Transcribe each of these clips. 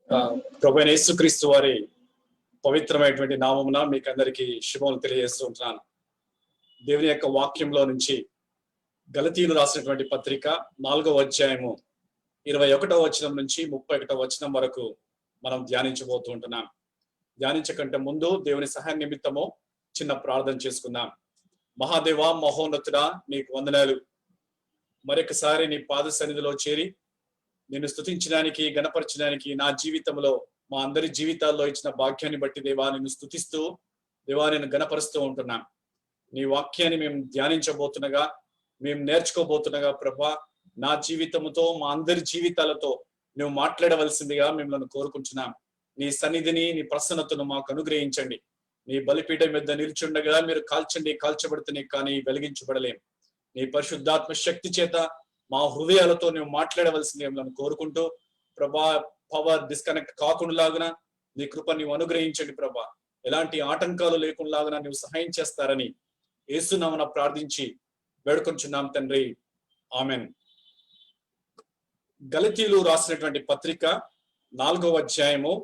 ప్రభువైన యేసుక్రీస్తు వారి పవిత్రమైనటువంటి నామమున మీకు అందరికీ శుభములు తెలియజేస్తూ ఉంటున్నాను. దేవుని యొక్క వాక్యంలో నుంచి గలతీయులు రాసినటువంటి పత్రిక 4వ అధ్యాయము 21వ వచనం నుంచి 31వ వచనం వరకు మనం ధ్యానించబోతూ ఉంటున్నాం. ధ్యానించకంటే ముందు దేవుని సహాయ నిమిత్తము చిన్న ప్రార్థన చేసుకుందాం. మహాదేవ, మహోన్నతుడా, నీకు వందనాలు. మరొకసారి నీ పాద సన్నిధిలో చేరి నిన్ను స్తుతించడానికి, గణపరచడానికి నా జీవితంలో, మా అందరి జీవితాల్లో ఇచ్చిన భాగ్యాన్ని బట్టి దేవా నిన్ను స్తుతిస్తూ, దేవా నిన్ను గణపరుస్తూ ఉంటున్నాం. నీ వాక్యాన్ని మేము ధ్యానించబోతుండగా, మేము నేర్చుకోబోతుండగా ప్రభా, నా జీవితంతో, మా అందరి జీవితాలతో నువ్వు మాట్లాడవలసిందిగా మిమ్మల్ని కోరుకుంటున్నాం. నీ సన్నిధిని, నీ ప్రసన్నతను మాకు అనుగ్రహించండి. నీ బలిపీఠం మీద నిల్చుండగా మీరు కాల్చండి, కాల్చబడితేనే కానీ వెలిగించబడలేం. నీ పరిశుద్ధాత్మ శక్తి చేత మా హృదయాలతో నువ్వు మాట్లాడవలసింది మిమ్మల్ని కోరుకుంటూ, ప్రభా, పవర్ డిస్కనెక్ట్ కాకుండా నీ కృప నీవు అనుగ్రహించండి ప్రభా. ఎలాంటి ఆటంకాలు లేకుండా నువ్వు సహాయం చేస్తారని యేసునామమున ప్రార్థించి వేడుకొంచున్నాం తండ్రి, ఆమెన్. గలతీయులు రాసినటువంటి పత్రిక 4వ అధ్యాయము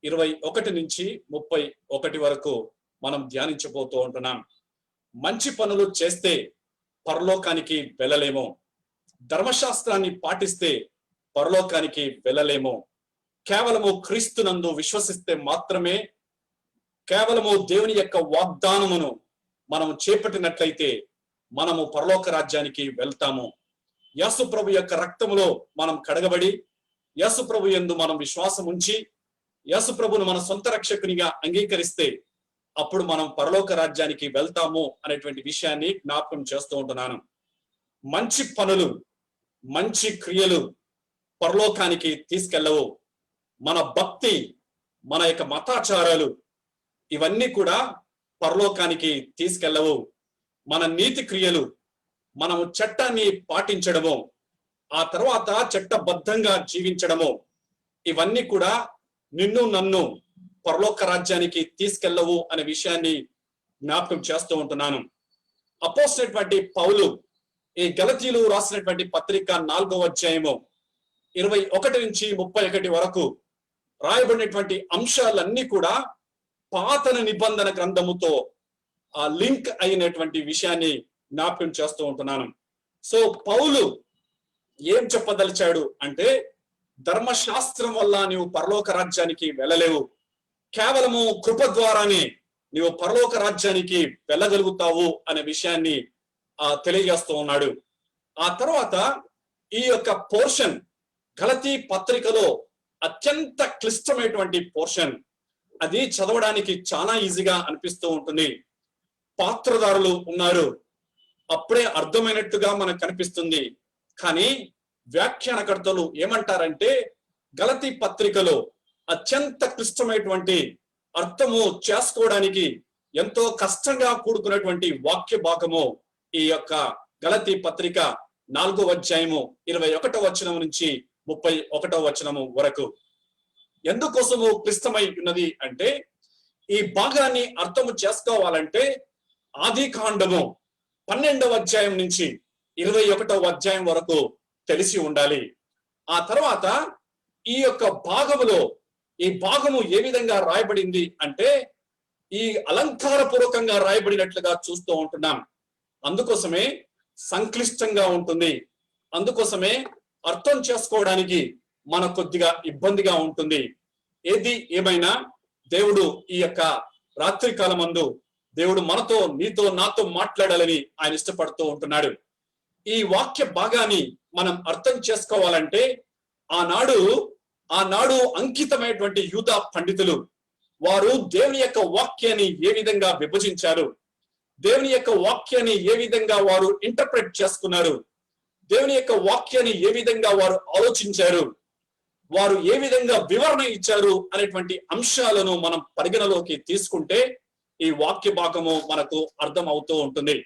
21 నుంచి 31 వరకు మనం ధ్యానించబోతూ ఉంటున్నాం. మంచి పనులు చేస్తే పరలోకానికి వెళ్ళలేము, ధర్మశాస్త్రాన్ని పాటిస్తే పరలోకానికి వెళ్ళలేము. కేవలము క్రీస్తునందు విశ్వసిస్తే మాత్రమే, కేవలము దేవుని యొక్క వాగ్దానమును మనము చేపట్టినట్లయితే మనము పరలోక రాజ్యానికి వెళ్తాము. యేసు ప్రభు యొక్క రక్తములో మనం కడగబడి, యేసు ప్రభు యందు మనం విశ్వాసం ఉంచి, యేసు ప్రభును మన సొంత రక్షకునిగా అంగీకరిస్తే అప్పుడు మనం పరలోక రాజ్యానికి వెళ్తాము అనేటువంటి విషయాన్ని జ్ఞాపకం చేస్తూ ఉంటున్నాను. మంచి పనులు, మంచి క్రియలు పరలోకానికి తీసుకెళ్ళవు. మన భక్తి, మన యొక్క మతాచారాలు ఇవన్నీ కూడా పరలోకానికి తీసుకెళ్ళవు. మన నీతి క్రియలు, మనము చట్టాన్ని పాటించడము, ఆ తర్వాత చట్టబద్ధంగా జీవించడము, ఇవన్నీ కూడా నిన్ను నన్ను పరలోక రాజ్యానికి తీసుకెళ్ళవు అనే విషయాన్ని జ్ఞాపకం చేస్తూ ఉంటున్నాను. అపోస్తలుడైనటువంటి పౌలు ఈ గలతీయులు రాసినటువంటి పత్రిక 4వ అధ్యాయము 21 నుంచి 31 వరకు రాయబడినటువంటి అంశాలన్నీ కూడా పాత నిబంధన గ్రంథముతో ఆ లింక్ అయినటువంటి విషయాన్ని జ్ఞాపకం చేస్తూ ఉంటున్నాను. సో పౌలు ఏం చెప్పదలిచాడు అంటే, ధర్మశాస్త్రం వల్ల నీవు పరలోక రాజ్యానికి వెళ్ళలేవు, కేవలము కృప ద్వారానే నీవు పరలోక రాజ్యానికి వెళ్ళగలుగుతావు అనే విషయాన్ని తెలియజేస్తూ ఉన్నాడు. ఆ తర్వాత ఈ యొక్క పోర్షన్ గలతీ పత్రికలో అత్యంత క్లిష్టమైనటువంటి పోర్షన్. అది చదవడానికి చాలా ఈజీగా అనిపిస్తూ ఉంటుంది. పాత్రదారులు ఉన్నారు, అప్పుడే అర్థమైనట్టుగా మనకు కనిపిస్తుంది. కానీ వ్యాఖ్యానకర్తలు ఏమంటారంటే, గలతీ పత్రికలో అత్యంత క్లిష్టమైనటువంటి అర్థము చేసుకోవడానికి ఎంతో కష్టంగా కూడుకున్నటువంటి వాక్య భాగము ఈ యొక్క గలతీ పత్రిక 4వ అధ్యాయము 21వ వచనం నుంచి 31వ వచనము వరకు. ఎందుకోసము క్లిష్టమై ఉన్నది అంటే, ఈ భాగాన్ని అర్థము చేసుకోవాలంటే ఆది కాండము 12వ అధ్యాయం నుంచి 21వ అధ్యాయం వరకు తెలిసి ఉండాలి. ఆ తర్వాత ఈ యొక్క భాగములో ఈ భాగము ఏ విధంగా రాయబడింది అంటే, ఈ అలంకారపూర్వకంగా రాయబడినట్లుగా చూస్తూ ఉంటున్నాం. అందుకోసమే సంక్లిష్టంగా ఉంటుంది, అందుకోసమే అర్థం చేసుకోవడానికి మనకు కొద్దిగా ఇబ్బందిగా ఉంటుంది. ఏది ఏమైనా దేవుడు ఈ యొక్క రాత్రి కాలమందు దేవుడు మనతో, నీతో, నాతో మాట్లాడాలని ఆయన ఇష్టపడుతూ ఉంటున్నాడు. ఈ వాక్య భాగాన్ని మనం అర్థం చేసుకోవాలంటే ఆనాడు అంకితమైనటువంటి యూదా పండితులు వారు దేవుని యొక్క వాక్యాన్ని ఏ విధంగా విభజించారు, దేవుని యొక్క వాక్యాన్ని ఏ విధంగా వారు ఇంటర్ప్రెట్ చేసుకున్నారు, దేవుని యొక్క వాక్యాన్ని ఏ విధంగా వారు ఆలోచించారు, వారు ఏ విధంగా వివరణ ఇచ్చారు అనేటువంటి అంశాలను మనం పరిగణలోకి తీసుకుంటే ఈ వాక్య భాగము మనకు అర్థం అవుతూ ఉంటుంది.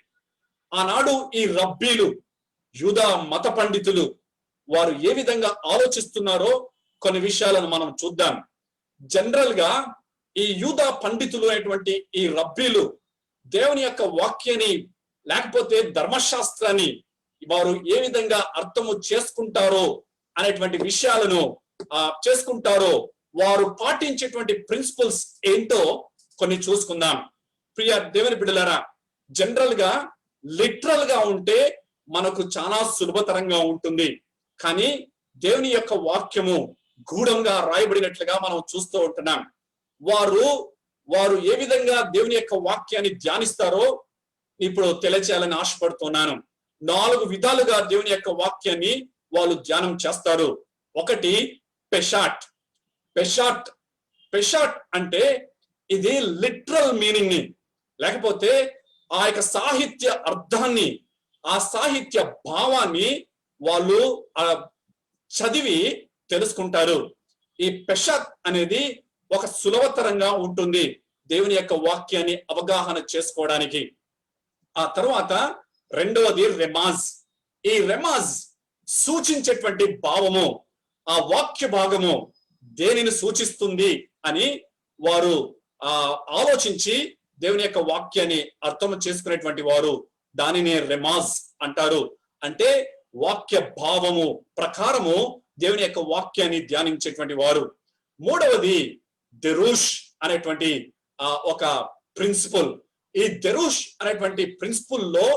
ఆనాడు ఈ రబ్బీలు, యూదా మత పండితులు వారు ఏ విధంగా ఆలోచిస్తున్నారో కొన్ని విషయాలను మనం చూద్దాం. జనరల్ గా ఈ యూదా పండితులు అనేటువంటి ఈ రబ్బీలు దేవుని యొక్క వాక్యాన్ని లేకపోతే ధర్మశాస్త్రాన్ని వారు ఏ విధంగా అర్థము చేసుకుంటారో అనేటువంటి విషయాలను చేసుకుంటారో వారు పాటించేటువంటి ప్రిన్సిపల్స్ ఏంటో కొన్ని చూసుకుందాం. ప్రియ దేవుని బిడ్డలారా, జనరల్ గా లిటరల్ గా ఉంటే మనకు చాలా సులభతరంగా ఉంటుంది. కానీ దేవుని యొక్క వాక్యము గూఢంగా రాయబడినట్లుగా మనం చూస్తూ ఉంటున్నాం. వారు ఏ విధంగా దేవుని యొక్క వాక్యాన్ని ధ్యానిస్తారో ఇప్పుడు తెలియచేయాలని ఆశపడుతున్నాను. 4 విధాలుగా దేవుని యొక్క వాక్యాన్ని వాళ్ళు ధ్యానం చేస్తారు. ఒకటి పెషాట్. పెషాట్ అంటే ఇది లిటరల్ మీనింగ్ ని, లేకపోతే ఆ యొక్క సాహిత్య అర్థాన్ని, ఆ సాహిత్య భావాన్ని వాళ్ళు చదివి తెలుసుకుంటారు. ఈ పెషాట్ అనేది ఒక సులభతరంగా ఉంటుంది దేవుని యొక్క వాక్యాన్ని అవగాహన చేసుకోవడానికి. ఆ తర్వాత రెండవది రెమాజ్. ఈ రెమాజ్ సూచించేటువంటి భావము, ఆ వాక్య భాగము దేనిని సూచిస్తుంది అని వారు ఆలోచించి దేవుని యొక్క వాక్యాన్ని అర్థం చేసుకునేటువంటి వారు దానిని రెమాజ్ అంటారు. అంటే వాక్య భావము ప్రకారము దేవుని యొక్క వాక్యాన్ని ధ్యానించేటువంటి వారు. మూడవది దెరూష్ అనేటువంటి ఒక ప్రిన్సిపల్. ఈ దెరూష్ అనేటువంటి ప్రిన్సిపల్ లో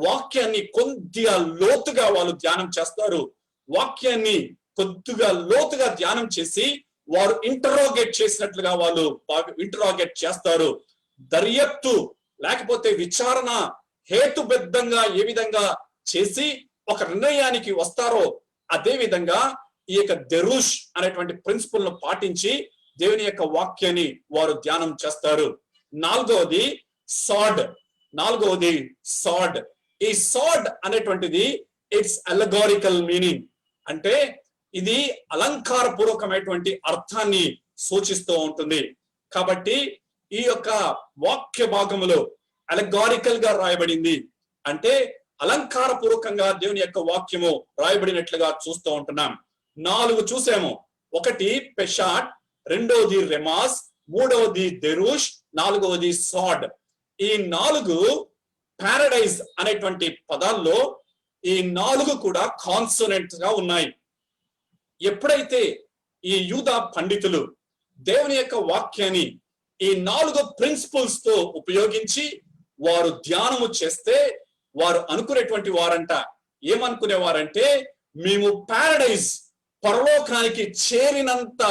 వాక్యాన్ని కొద్దిగా లోతుగా వాళ్ళు ధ్యానం చేస్తారు. వాక్యాన్ని కొద్దిగా లోతుగా ధ్యానం చేసి వారు ఇంటరోగేట్ చేసినట్లుగా వాళ్ళు ఇంటరోగేట్ చేస్తారు. దర్యాప్తు లేకపోతే విచారణ హేతుబద్ధంగా ఏ విధంగా చేసి ఒక నిర్ణయానికి వస్తారో అదే విధంగా ఈ యొక్క దెరూష్ అనేటువంటి ప్రిన్సిపల్ ను పాటించి దేవుని యొక్క వాక్యాన్ని వారు ధ్యానం చేస్తారు. నాలుగవది సాడ్. ఈ సాడ్ అనేటువంటిది ఇట్స్ అలెగోరికల్ మీనింగ్. అంటే ఇది అలంకారపూర్వకమైనటువంటి అర్థాన్ని సూచిస్తూ ఉంటుంది. కాబట్టి ఈ యొక్క వాక్య భాగములో అలెగోరికల్ గా రాయబడింది, అంటే అలంకారపూర్వకంగా దేవుని యొక్క వాక్యము రాయబడినట్లుగా చూస్తూ ఉంటున్నాం. 4 చూసాము. ఒకటి పెషాట్, రెండవది రెమాస్, మూడవది దెరూష్, నాలుగవది సాడ్. ఈ 4 పారడైజ్ అనేటువంటి పదాల్లో ఈ 4 కూడా కాన్సోనెంట్ గా ఉన్నాయి. ఎప్పుడైతే ఈ యూదా పండితులు దేవుని యొక్క వాక్యాన్ని ఈ 4 ప్రిన్సిపల్స్ తో ఉపయోగించి వారు ధ్యానము చేస్తే వారు అనుకునేటువంటి వారంట, ఏమనుకునేవారంటే మేము పారడైజ్ పరలోకానికి చేరినంత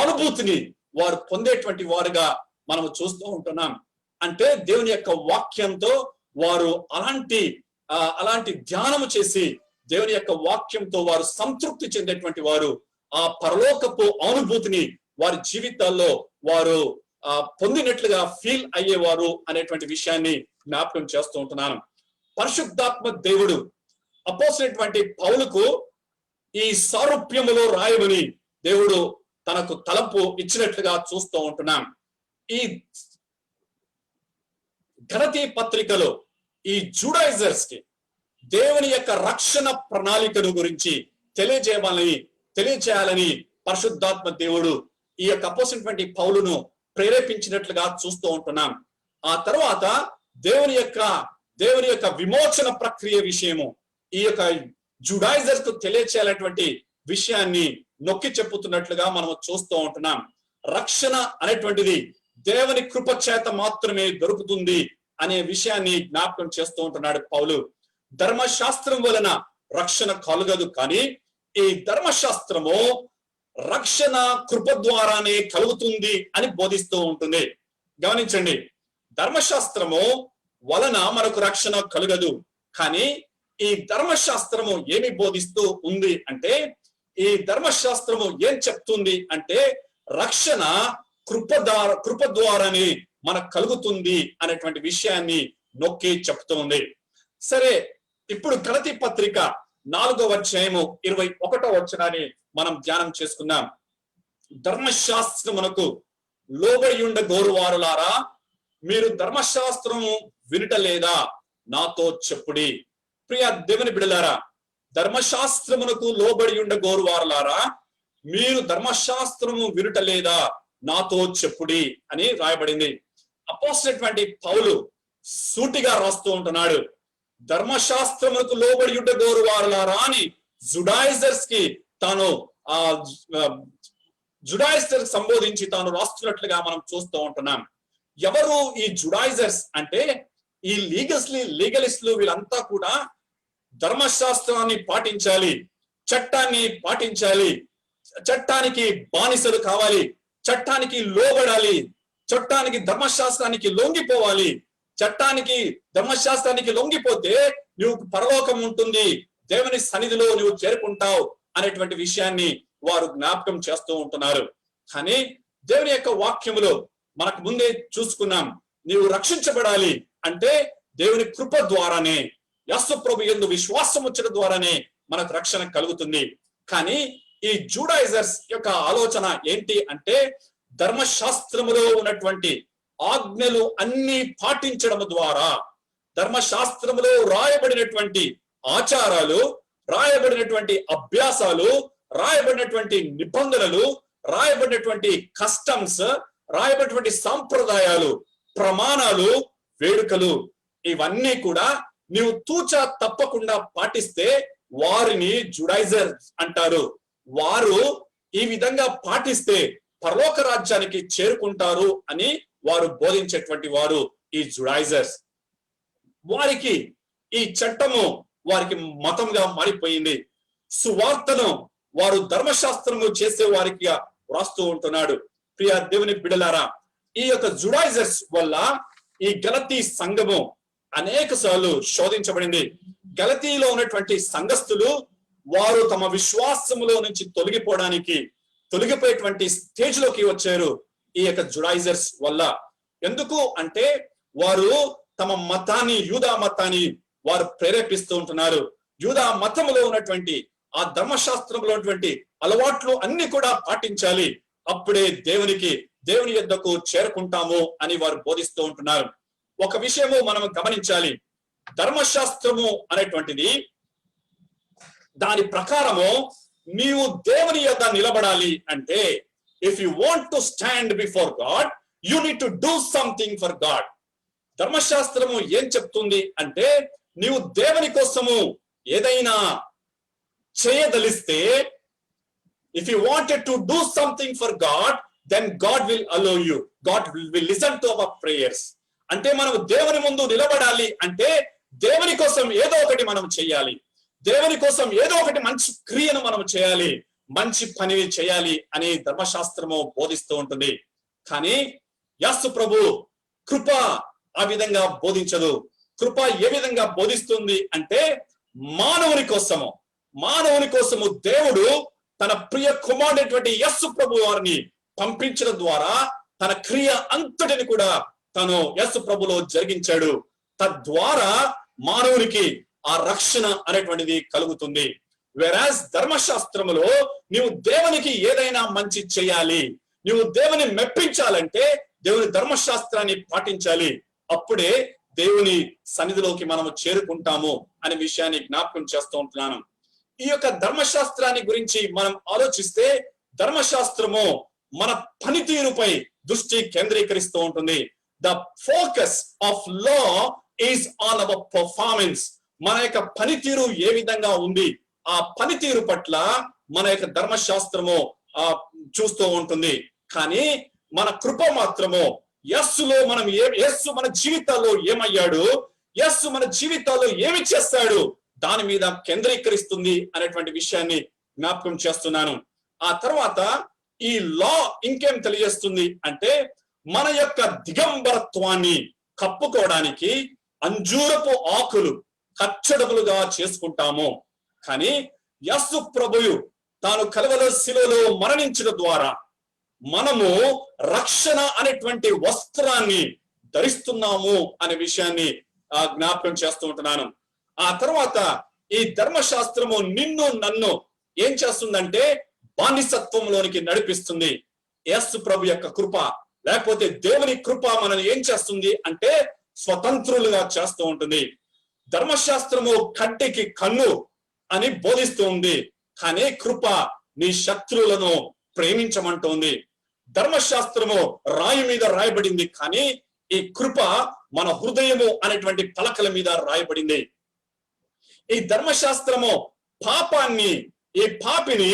అనుభూతిని వారు పొందేటువంటి వారుగా మనము చూస్తూ ఉంటున్నాం. అంటే దేవుని యొక్క వాక్యంతో వారు అలాంటి ధ్యానము చేసి దేవుని యొక్క వాక్యంతో వారు సంతృప్తి చెందేటువంటి వారు, ఆ పరలోకపు అనుభూతిని వారి జీవితాల్లో వారు పొందినట్లుగా ఫీల్ అయ్యేవారు అనేటువంటి విషయాన్ని జ్ఞాపకం చేస్తూ ఉంటున్నాను. పరిశుద్ధాత్మ దేవుడు అపోస్తలుడైనటువంటి పౌలుకు ఈ సారూప్యములో రాయమని దేవుడు తనకు తలంపు ఇచ్చినట్లుగా చూస్తూ ఉంటున్నాం. ఈ గలతీ పత్రికలో ఈ జూడైజర్స్ కి దేవుని యొక్క రక్షణ ప్రణాళికను గురించి తెలియజేయాలని పరిశుద్ధాత్మ దేవుడు ఈ యొక్క అపోస్తలుడైనటువంటి పౌలును ప్రేరేపించినట్లుగా చూస్తూ ఉంటున్నాం. ఆ తర్వాత దేవుని యొక్క విమోచన ప్రక్రియ విషయము ఈ యొక్క జుడైజర్స్ కు తెలియచేయాలనేటువంటి విషయాన్ని నొక్కి చెప్పుతున్నట్లుగా మనం చూస్తూ ఉంటున్నాం. రక్షణ అనేటువంటిది దేవుని కృప చేత మాత్రమే దొరుకుతుంది అనే విషయాన్ని జ్ఞాపకం చేస్తూ ఉంటున్నాడు పౌలు. ధర్మశాస్త్రం వలన రక్షణ కలుగదు, కానీ ఈ ధర్మశాస్త్రము రక్షణ కృప ద్వారానే కలుగుతుంది అని బోధిస్తూ ఉంటుంది. గమనించండి, ధర్మశాస్త్రము వలన మనకు రక్షణ కలుగదు, కానీ ఈ ధర్మశాస్త్రము ఏమి బోధిస్తూ ఉంది అంటే, ఈ ధర్మశాస్త్రము ఏం చెప్తుంది అంటే రక్షణ కృప ద్వారానే మనకు కలుగుతుంది అనేటువంటి విషయాన్ని నొక్కి చెప్తుంది. సరే, ఇప్పుడు గలతీ పత్రిక 4వ అధ్యాయము 21వ వచనాన్ని మనం ధ్యానం చేసుకుందాం. ధర్మశాస్త్రమునకు లోబడి ఉండ గోరువారులారా, మీరు ధర్మశాస్త్రము వినటలేదా? నాతో చెప్పుడి. ప్రియ దేవుని బిడ్డలారా, ధర్మశాస్త్రమునకు లోబడి ఉండ గోరువారులారా, మీరు ధర్మశాస్త్రము వినటలేదా? నాతో చెప్పుడి అని రాయబడింది. అపోస్తలుడైనటువంటి పౌలు సూటిగా రాస్తూ ఉంటున్నాడు. ధర్మశాస్త్రమునకు లోబడి ఉండ గోరువారులారా అని జుడైజర్స్ కి తాను జుడాయిజర్ సంబోధించి తాను రాస్తున్నట్లుగా మనం చూస్తూ ఉంటున్నాం. ఎవరు ఈ జుడాయిజర్స్ అంటే ఈ లీగలిస్టులు వీళ్ళంతా కూడా ధర్మశాస్త్రాన్ని పాటించాలి, చట్టాన్ని పాటించాలి, చట్టానికి బానిసలు కావాలి, చట్టానికి లోబడాలి, చట్టానికి ధర్మశాస్త్రానికి లొంగిపోవాలి, చట్టానికి ధర్మశాస్త్రానికి లొంగిపోతే నువ్వు పరలోకం ఉంటుంది, దేవుని సన్నిధిలో నువ్వు చేరుకుంటావు అనేటువంటి విషయాన్ని వారు జ్ఞాపకం చేస్తూ ఉంటున్నారు. కానీ దేవుని యొక్క వాక్యములో మనకు ముందే చూసుకున్నాం, నీవు రక్షించబడాలి అంటే దేవుని కృప ద్వారానే, యేసు ప్రభు యందు విశ్వాసం వచ్చడం ద్వారానే మనకు రక్షణ కలుగుతుంది. కానీ ఈ జూడాయిజర్స్ యొక్క ఆలోచన ఏంటి అంటే ధర్మశాస్త్రములో ఉన్నటువంటి ఆజ్ఞలు అన్ని పాటించడం ద్వారా, ధర్మశాస్త్రములో రాయబడినటువంటి ఆచారాలు, రాయబడినటువంటి అభ్యాసాలు, రాయబడినటువంటి నిబంధనలు, రాయబడినటువంటి కస్టమ్స్, రాయబడినటువంటి సాంప్రదాయాలు, ప్రమాణాలు, వేడుకలు, ఇవన్నీ కూడా నీవు తూచా తప్పకుండా పాటిస్తే వారిని జుడాయిజర్ అంటారు. వారు ఈ విధంగా పాటిస్తే పరలోక రాజ్యానికి చేరుకుంటారు అని వారు బోధించేటువంటి వారు ఈ జుడాయిజర్స్. వారికి ఈ చట్టము వారికి మతంగా మారిపోయింది. సువార్తను వారు ధర్మశాస్త్రము చేసే వారికి రాస్తూ ఉంటున్నాడు. ప్రియ దేవుని బిడ్డలారా, ఈ యొక్క జుడాయిజర్స్ వల్ల ఈ గలతీ సంఘము అనేక సార్లు శోధించబడింది. గలతీలో ఉన్నటువంటి సంఘస్థులు వారు తమ విశ్వాసములో నుంచి తొలగిపోయేటువంటి స్టేజ్ లోకి వచ్చారు ఈ యొక్క జుడాయిజర్స్ వల్ల. ఎందుకు అంటే వారు తమ మతాన్ని, యూదా మతాన్ని వారు ప్రేరేపిస్తూ ఉంటున్నారు. యూదా మతములో ఉన్నటువంటి ఆ ధర్మశాస్త్రంలో ఉన్నటువంటి అలవాట్లు అన్ని కూడా పాటించాలి, అప్పుడే దేవుని యొద్దకు చేరుకుంటాము అని వారు బోధిస్తూ ఉంటున్నారు. ఒక విషయము మనం గమనించాలి, ధర్మశాస్త్రము అనేటువంటిది దాని ప్రకారము నీవు దేవుని యొద్ద నిలబడాలి అంటే if you want to stand before God you need to do something for God. ధర్మశాస్త్రము ఏం చెప్తుంది అంటే నీవు దేవుని కోసము ఏదైనా చేయదలిస్తే, if you wanted to do something for God then God will allow you, God will listen to our prayers. అంటే మనం దేవుని ముందు నిలబడాలి అంటే దేవుని కోసం ఏదో ఒకటి మనం చేయాలి, దేవుని కోసం ఏదో ఒకటి మంచి క్రియను మనం చేయాలి, మంచి పని చేయాలి అని ధర్మశాస్త్రము బోధిస్తూ ఉంటుంది. కానీ యేసు ప్రభు కృప ఆ విధంగా బోధించదు. కృప ఏ విధంగా బోధిస్తుంది అంటే మానవుని కోసము దేవుడు తన ప్రియ కుమారుడైనటువంటి యేసు ప్రభు వారిని పంపించడం ద్వారా తన క్రియ అంతటిని కూడా తను యేసు ప్రభులో జరిగించాడు. తద్వారా మానవునికి ఆ రక్షణ అనేటువంటిది కలుగుతుంది. వెరాజ్ ధర్మశాస్త్రములో నీవు దేవునికి ఏదైనా మంచి చేయాలి, నీవు దేవుని మెప్పించాలంటే దేవుని ధర్మశాస్త్రాన్ని పాటించాలి, అప్పుడే దేవుని సన్నిధిలోకి మనము చేరుకుంటాము అనే విషయాన్ని జ్ఞాపకం చేస్తూ ఉంటున్నాను. ఈ యొక్క ధర్మశాస్త్రాన్ని గురించి మనం ఆలోచిస్తే ధర్మశాస్త్రము మన పనితీరుపై దృష్టి కేంద్రీకరిస్తూ ఉంటుంది. The focus of law is on our performance. మన యొక్క పనితీరు ఏ విధంగా ఉంది, ఆ పనితీరు పట్ల మన యొక్క ధర్మశాస్త్రము చూస్తూ ఉంటుంది. కానీ మన కృప మాత్రము యేసులో మనం యేసు మన జీవితాల్లో ఏమయ్యాడు, యేసు మన జీవితాల్లో ఏమి చేస్తాడు దాని మీద కేంద్రీకరిస్తుంది అనేటువంటి విషయాన్ని జ్ఞాపకం చేస్తున్నాను. ఆ తర్వాత ఈ లా ఇంకేం తెలియజేస్తుంది అంటే మన యొక్క దిగంబరత్వాన్ని కప్పుకోవడానికి అంజూరపు ఆకులు కచ్చడములుగా చేసుకుంటాము. కానీ యేసు ప్రభువు తాను కలువలో శిలువలో మరణించడం ద్వారా మనము రక్షణ అనేటువంటి వస్త్రాన్ని ధరిస్తున్నాము అనే విషయాన్ని జ్ఞాపకం చేస్తూ ఉంటున్నాను. ఆ తర్వాత ఈ ధర్మశాస్త్రము నిన్ను నన్ను ఏం చేస్తుందంటే బానిసత్వంలోనికి నడిపిస్తుంది. యేసు ప్రభు యొక్క కృప లేకపోతే దేవుని కృప మనల్ని ఏం చేస్తుంది అంటే స్వతంత్రులుగా చేస్తూ ఉంటుంది. ధర్మశాస్త్రము కంటికి కన్ను అని బోధిస్తూ ఉంది, కానీ కృప నీ శత్రువులను ప్రేమించమంటోంది. ధర్మశాస్త్రము రాయి మీద రాయబడింది, కానీ ఈ కృప మన హృదయము అనేటువంటి పలకల మీద రాయబడింది. ఈ ధర్మశాస్త్రము ఈ పాపిని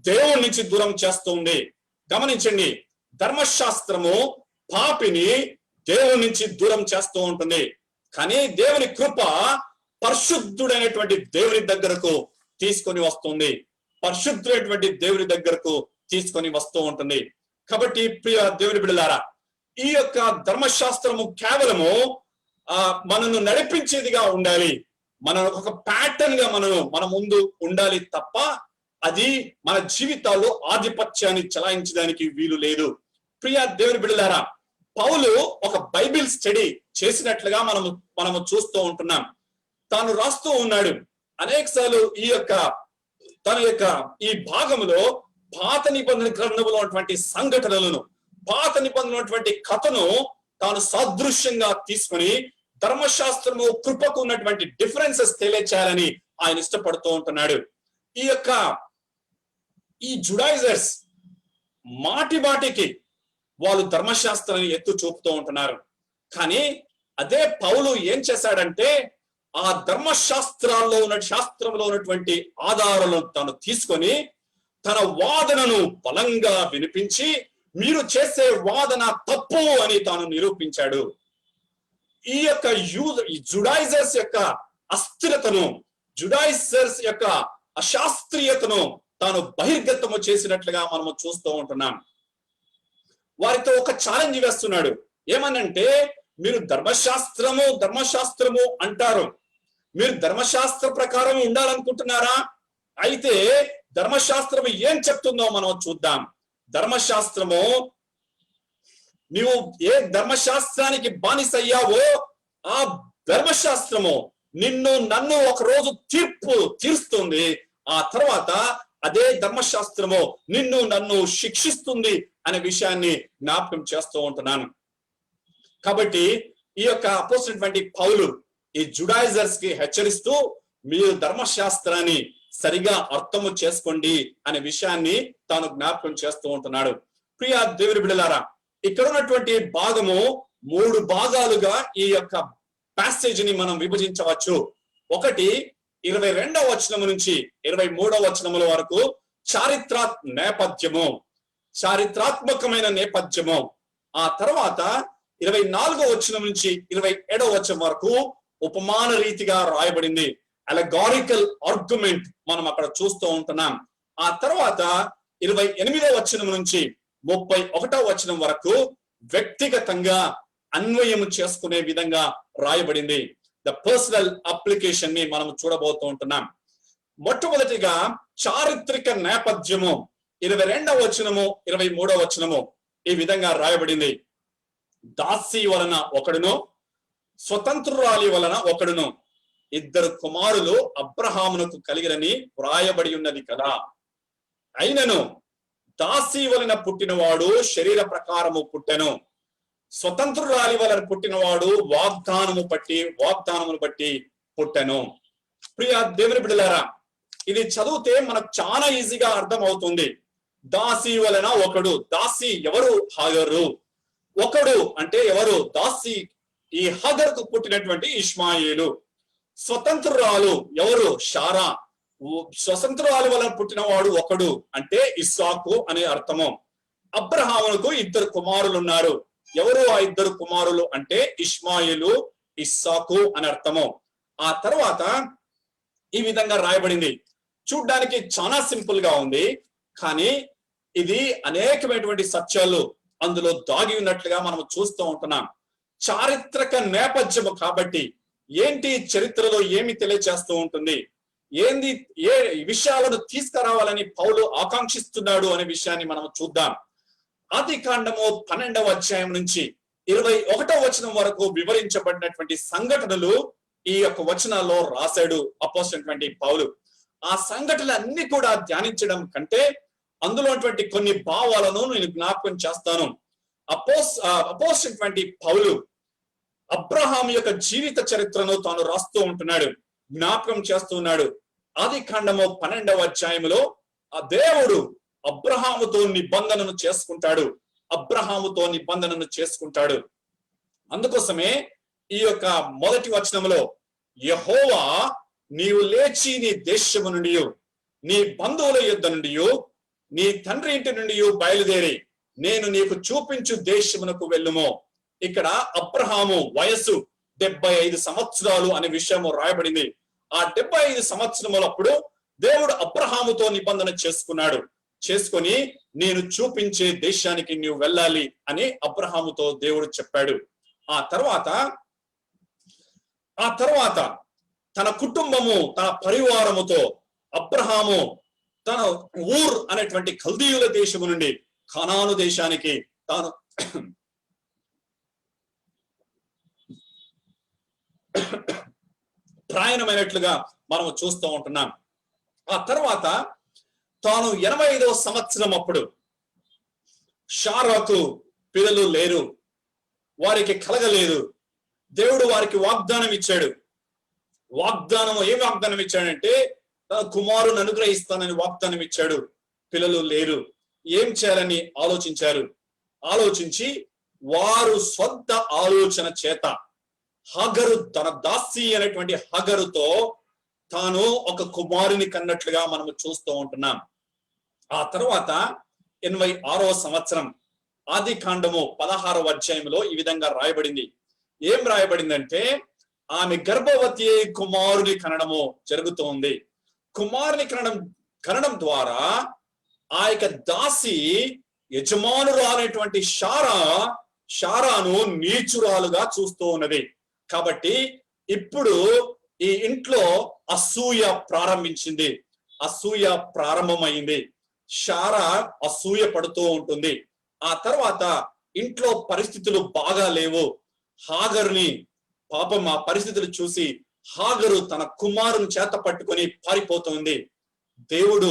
దేవుని నుంచి దూరం చేస్తుంది. గమనించండి, ధర్మశాస్త్రము పాపిని దేవుని నుంచి దూరం చేస్తూ ఉంటుంది, కానీ దేవుని కృప పరిశుద్ధుడైనటువంటి దేవుని దగ్గరకు తీసుకొని వస్తుంది, పరిశుద్ధుడైనటువంటి దేవుని దగ్గరకు తీసుకొని వస్తూ ఉంటుంది. కాబట్టి ప్రియ దేవుని బిడ్డలారా, ఈ యొక్క ధర్మశాస్త్రము కేవలము మనను నడిపించేదిగా ఉండాలి, మన ఒక ప్యాటర్న్ గా మన ముందు ఉండాలి తప్ప అది మన జీవితాల్లో ఆధిపత్యాన్ని చలాయించడానికి వీలు లేదు. ప్రియ దేవుని బిడ్డలారా, పౌలు ఒక బైబిల్ స్టడీ చేసినట్లుగా మనము చూస్తూ ఉంటున్నాం. తాను రాస్తూ ఉన్నాడు అనేక సార్లు తన యొక్క ఈ భాగంలో పాత నిబంధన గ్రంథంలో ఉన్నటువంటి సంఘటనలను, పాత నిబంధన ఉన్నటువంటి కథను తాను సాదృశ్యంగా తీసుకుని ధర్మశాస్త్రము కృపకు ఉన్నటువంటి డిఫరెన్సెస్ తెలియచేయాలని ఆయన ఇష్టపడుతూ ఉంటున్నాడు. ఈ జుడైజర్స్ మాటికి వాళ్ళు ధర్మశాస్త్రాన్ని ఎత్తు చూపుతూ ఉంటున్నారు, కానీ అదే పౌలు ఏం చేశాడంటే ఆ శాస్త్రంలో ఉన్నటువంటి ఆధారాలను తాను తీసుకొని తన వాదనను బలంగా వినిపించి మీరు చేసే వాదన తప్పు అని తాను నిరూపించాడు. ఈ జుడైజర్స్ యొక్క అస్థిరతను, జుడైజర్స్ యొక్క అశాస్త్రీయతను తాను బహిర్గతము చేసినట్లుగా మనము చూస్తూ ఉంటున్నాం. వారితో ఒక ఛాలెంజ్ వేస్తున్నాడు. ఏమనంటే, మీరు ధర్మశాస్త్రము అంటారు, మీరు ధర్మశాస్త్ర ప్రకారం ఉండాలనుకుంటున్నారా? అయితే ధర్మశాస్త్రము ఏం చెప్తుందో మనం చూద్దాం. ధర్మశాస్త్రము, నీవు ఏ ధర్మశాస్త్రానికి బానిసయ్యావో ఆ ధర్మశాస్త్రము నన్ను ఒక రోజు తీరుస్తుంది. ఆ తర్వాత అదే ధర్మశాస్త్రము నన్ను శిక్షిస్తుంది అనే విషయాన్ని జ్ఞాపకం చేస్తూ ఉంటున్నాను. కాబట్టి ఈ యొక్క అపోస్తలుడైనటువంటి పౌలు ఈ జుడైజర్స్ కి హెచ్చరిస్తూ మీరు ధర్మశాస్త్రాన్ని సరిగా అర్థము చేసుకోండి అనే విషయాన్ని తాను జ్ఞాపకం చేస్తూ ఉంటున్నాడు. ప్రియ దేవుని బిడ్డలారా, ఇక్కడ ఉన్నటువంటి భాగము 3 భాగాలుగా ఈ యొక్క ప్యాసేజీని మనం విభజించవచ్చు. ఒకటి 22వ వచనం నుంచి 23వ వచనముల వరకు చారిత్రాత్మకమైన నేపథ్యము. ఆ తర్వాత 24వ వచనం నుంచి 27వ వచనం వరకు ఉపమాన రీతిగా రాయబడింది. అలెగారికల్ ఆర్గ్యుమెంట్ మనం అక్కడ చూస్తూ ఉంటున్నాం. ఆ తర్వాత 28వ వచనం నుంచి 31వ వచనం వరకు వ్యక్తిగతంగా అన్వయం చేసుకునే విధంగా రాయబడింది. ద పర్సనల్ అప్లికేషన్ ని మనం చూడబోతూ ఉంటున్నాం. మొట్టమొదటిగా చారిత్రక నేపథ్యము 22వ వచనము 23వ వచనము ఈ విధంగా రాయబడింది. దాసి వలన ఒకడును, స్వతంత్రురాలి వలన ఒకడును, 2 కుమారులు అబ్రహామునకు కలిగిరని వ్రాయబడి ఉన్నది కదా. అయినను దాసి వలన పుట్టినవాడు శరీర ప్రకారము పుట్టెను, స్వతంత్రురాలి వలన పుట్టినవాడు వాగ్దానమును బట్టి పుట్టెను. ప్రియ దేవుని బిడ్డలారా, ఇది చదివితే మనకు చాలా ఈజీగా అర్థం అవుతుంది. దాసి వలన ఒకడు, దాసి ఎవరు? హాగరు. ఒకడు అంటే ఎవరు? దాసి ఈ హాగర్కు పుట్టినటువంటి ఇష్మాయేలు. స్వతంత్రురాలు ఎవరు? శారా. స్వతంత్రురాలు వలన పుట్టినవాడు ఒకడు అంటే ఇస్సాకు అనే అర్థము. అబ్రహామునకు 2 కుమారులు ఉన్నారు. ఎవరు ఆ 2 కుమారులు అంటే ఇష్మాయేలు, ఇస్సాకు అని అర్థము. ఆ తర్వాత ఈ విధంగా రాయబడింది. చూడ్డానికి చాలా సింపుల్ గా ఉంది, కానీ ఇది అనేకమైనటువంటి సత్యాలు అందులో దాగి ఉన్నట్లుగా మనం చూస్తూ ఉంటున్నాం. చారిత్రక నేపథ్యము కాబట్టి ఏంటి చరిత్రలో ఏమి తెలియచేస్తూ ఉంటుంది, ఏ విషయాలను తీసుకురావాలని పౌలు ఆకాంక్షిస్తున్నాడు అనే విషయాన్ని మనం చూద్దాం. ఆదికాండము 12వ అధ్యాయం నుంచి 21వ వచనం వరకు వివరించబడినటువంటి సంఘటనలు ఈ యొక్క వచనాల్లో రాశాడు అపోస్తలుడైనటువంటి పౌలు. ఆ సంఘటనలన్నీ కూడా ధ్యానించడం కంటే అందులో కొన్ని భావాలను నేను జ్ఞాపకం చేస్తాను. అపోస్తలుడైనటువంటి పౌలు అబ్రహాం యొక్క జీవిత చరిత్రను తాను రాస్తూ ఉంటున్నాడు, జ్ఞాపకం చేస్తున్నాడు. ఆదికాండము 12వ అధ్యాయంలో ఆ దేవుడు అబ్రహాముతో నిబంధనను చేసుకుంటాడు. అందుకోసమే ఈ యొక్క మొదటి వచనంలో యెహోవా నీవు లేచి నీ దేశము నుండి, నీ బంధువుల యొద్ద నుండి, నీ తండ్రి ఇంటి నుండి బయలుదేరి నేను నీకు చూపించు దేశమునకు వెళ్ళుము. ఇక్కడ అబ్రహాము వయస్సు 75 సంవత్సరాలు అనే విషయము రాయబడింది. ఆ 75 సంవత్సరములప్పుడు దేవుడు అబ్రహాముతో నిబంధన చేసుకొని నేను చూపించే దేశానికి నీవు వెళ్ళాలి అని అబ్రహాముతో దేవుడు చెప్పాడు. ఆ తర్వాత తన కుటుంబము తన పరివారముతో అబ్రహాము తన ఊర్ అనేటువంటి కల్దీయుల దేశము నుండి కనాను దేశానికి తాను ప్రయాణమైనట్లుగా మనము చూస్తూ ఉంటున్నాం. ఆ తర్వాత తాను 85వ సంవత్సరం అప్పుడు షారాకు పిల్లలు లేరు, వారికి కలగలేదు. దేవుడు వారికి వాగ్దానం ఇచ్చాడు. ఏం వాగ్దానం ఇచ్చాడంటే తన కుమారుని అనుగ్రహిస్తానని వాగ్దానం ఇచ్చాడు. పిల్లలు లేరు. ఏం చేయాలని ఆలోచించి వారు స్వంత ఆలోచన చేత హగరు తన దాసి అనేటువంటి హగరుతో తాను ఒక కుమారుని కన్నట్లుగా మనము చూస్తూ ఉంటున్నాం. ఆ తర్వాత 86వ సంవత్సరం ఆది కాండము 16వ అధ్యాయంలో ఈ విధంగా రాయబడింది. ఏం రాయబడిందంటే ఆమె గర్భవతి కుమారుని కనడము జరుగుతోంది. కుమారుని కనడం ద్వారా ఆ యొక్క దాసి యజమానురాలైనటువంటి షారాను నీచురాలుగా చూస్తూ ఉన్నది. కాబట్టి ఇప్పుడు ఈ ఇంట్లో అసూయ ప్రారంభమైంది. షారా అసూయ పడుతూ ఉంటుంది. ఆ తర్వాత ఇంట్లో పరిస్థితులు బాగా లేవు. హాగరుని పాపం ఆ పరిస్థితులు చూసి హాగరు తన కుమారుని చేత పట్టుకొని పారిపోతుంది. దేవుడు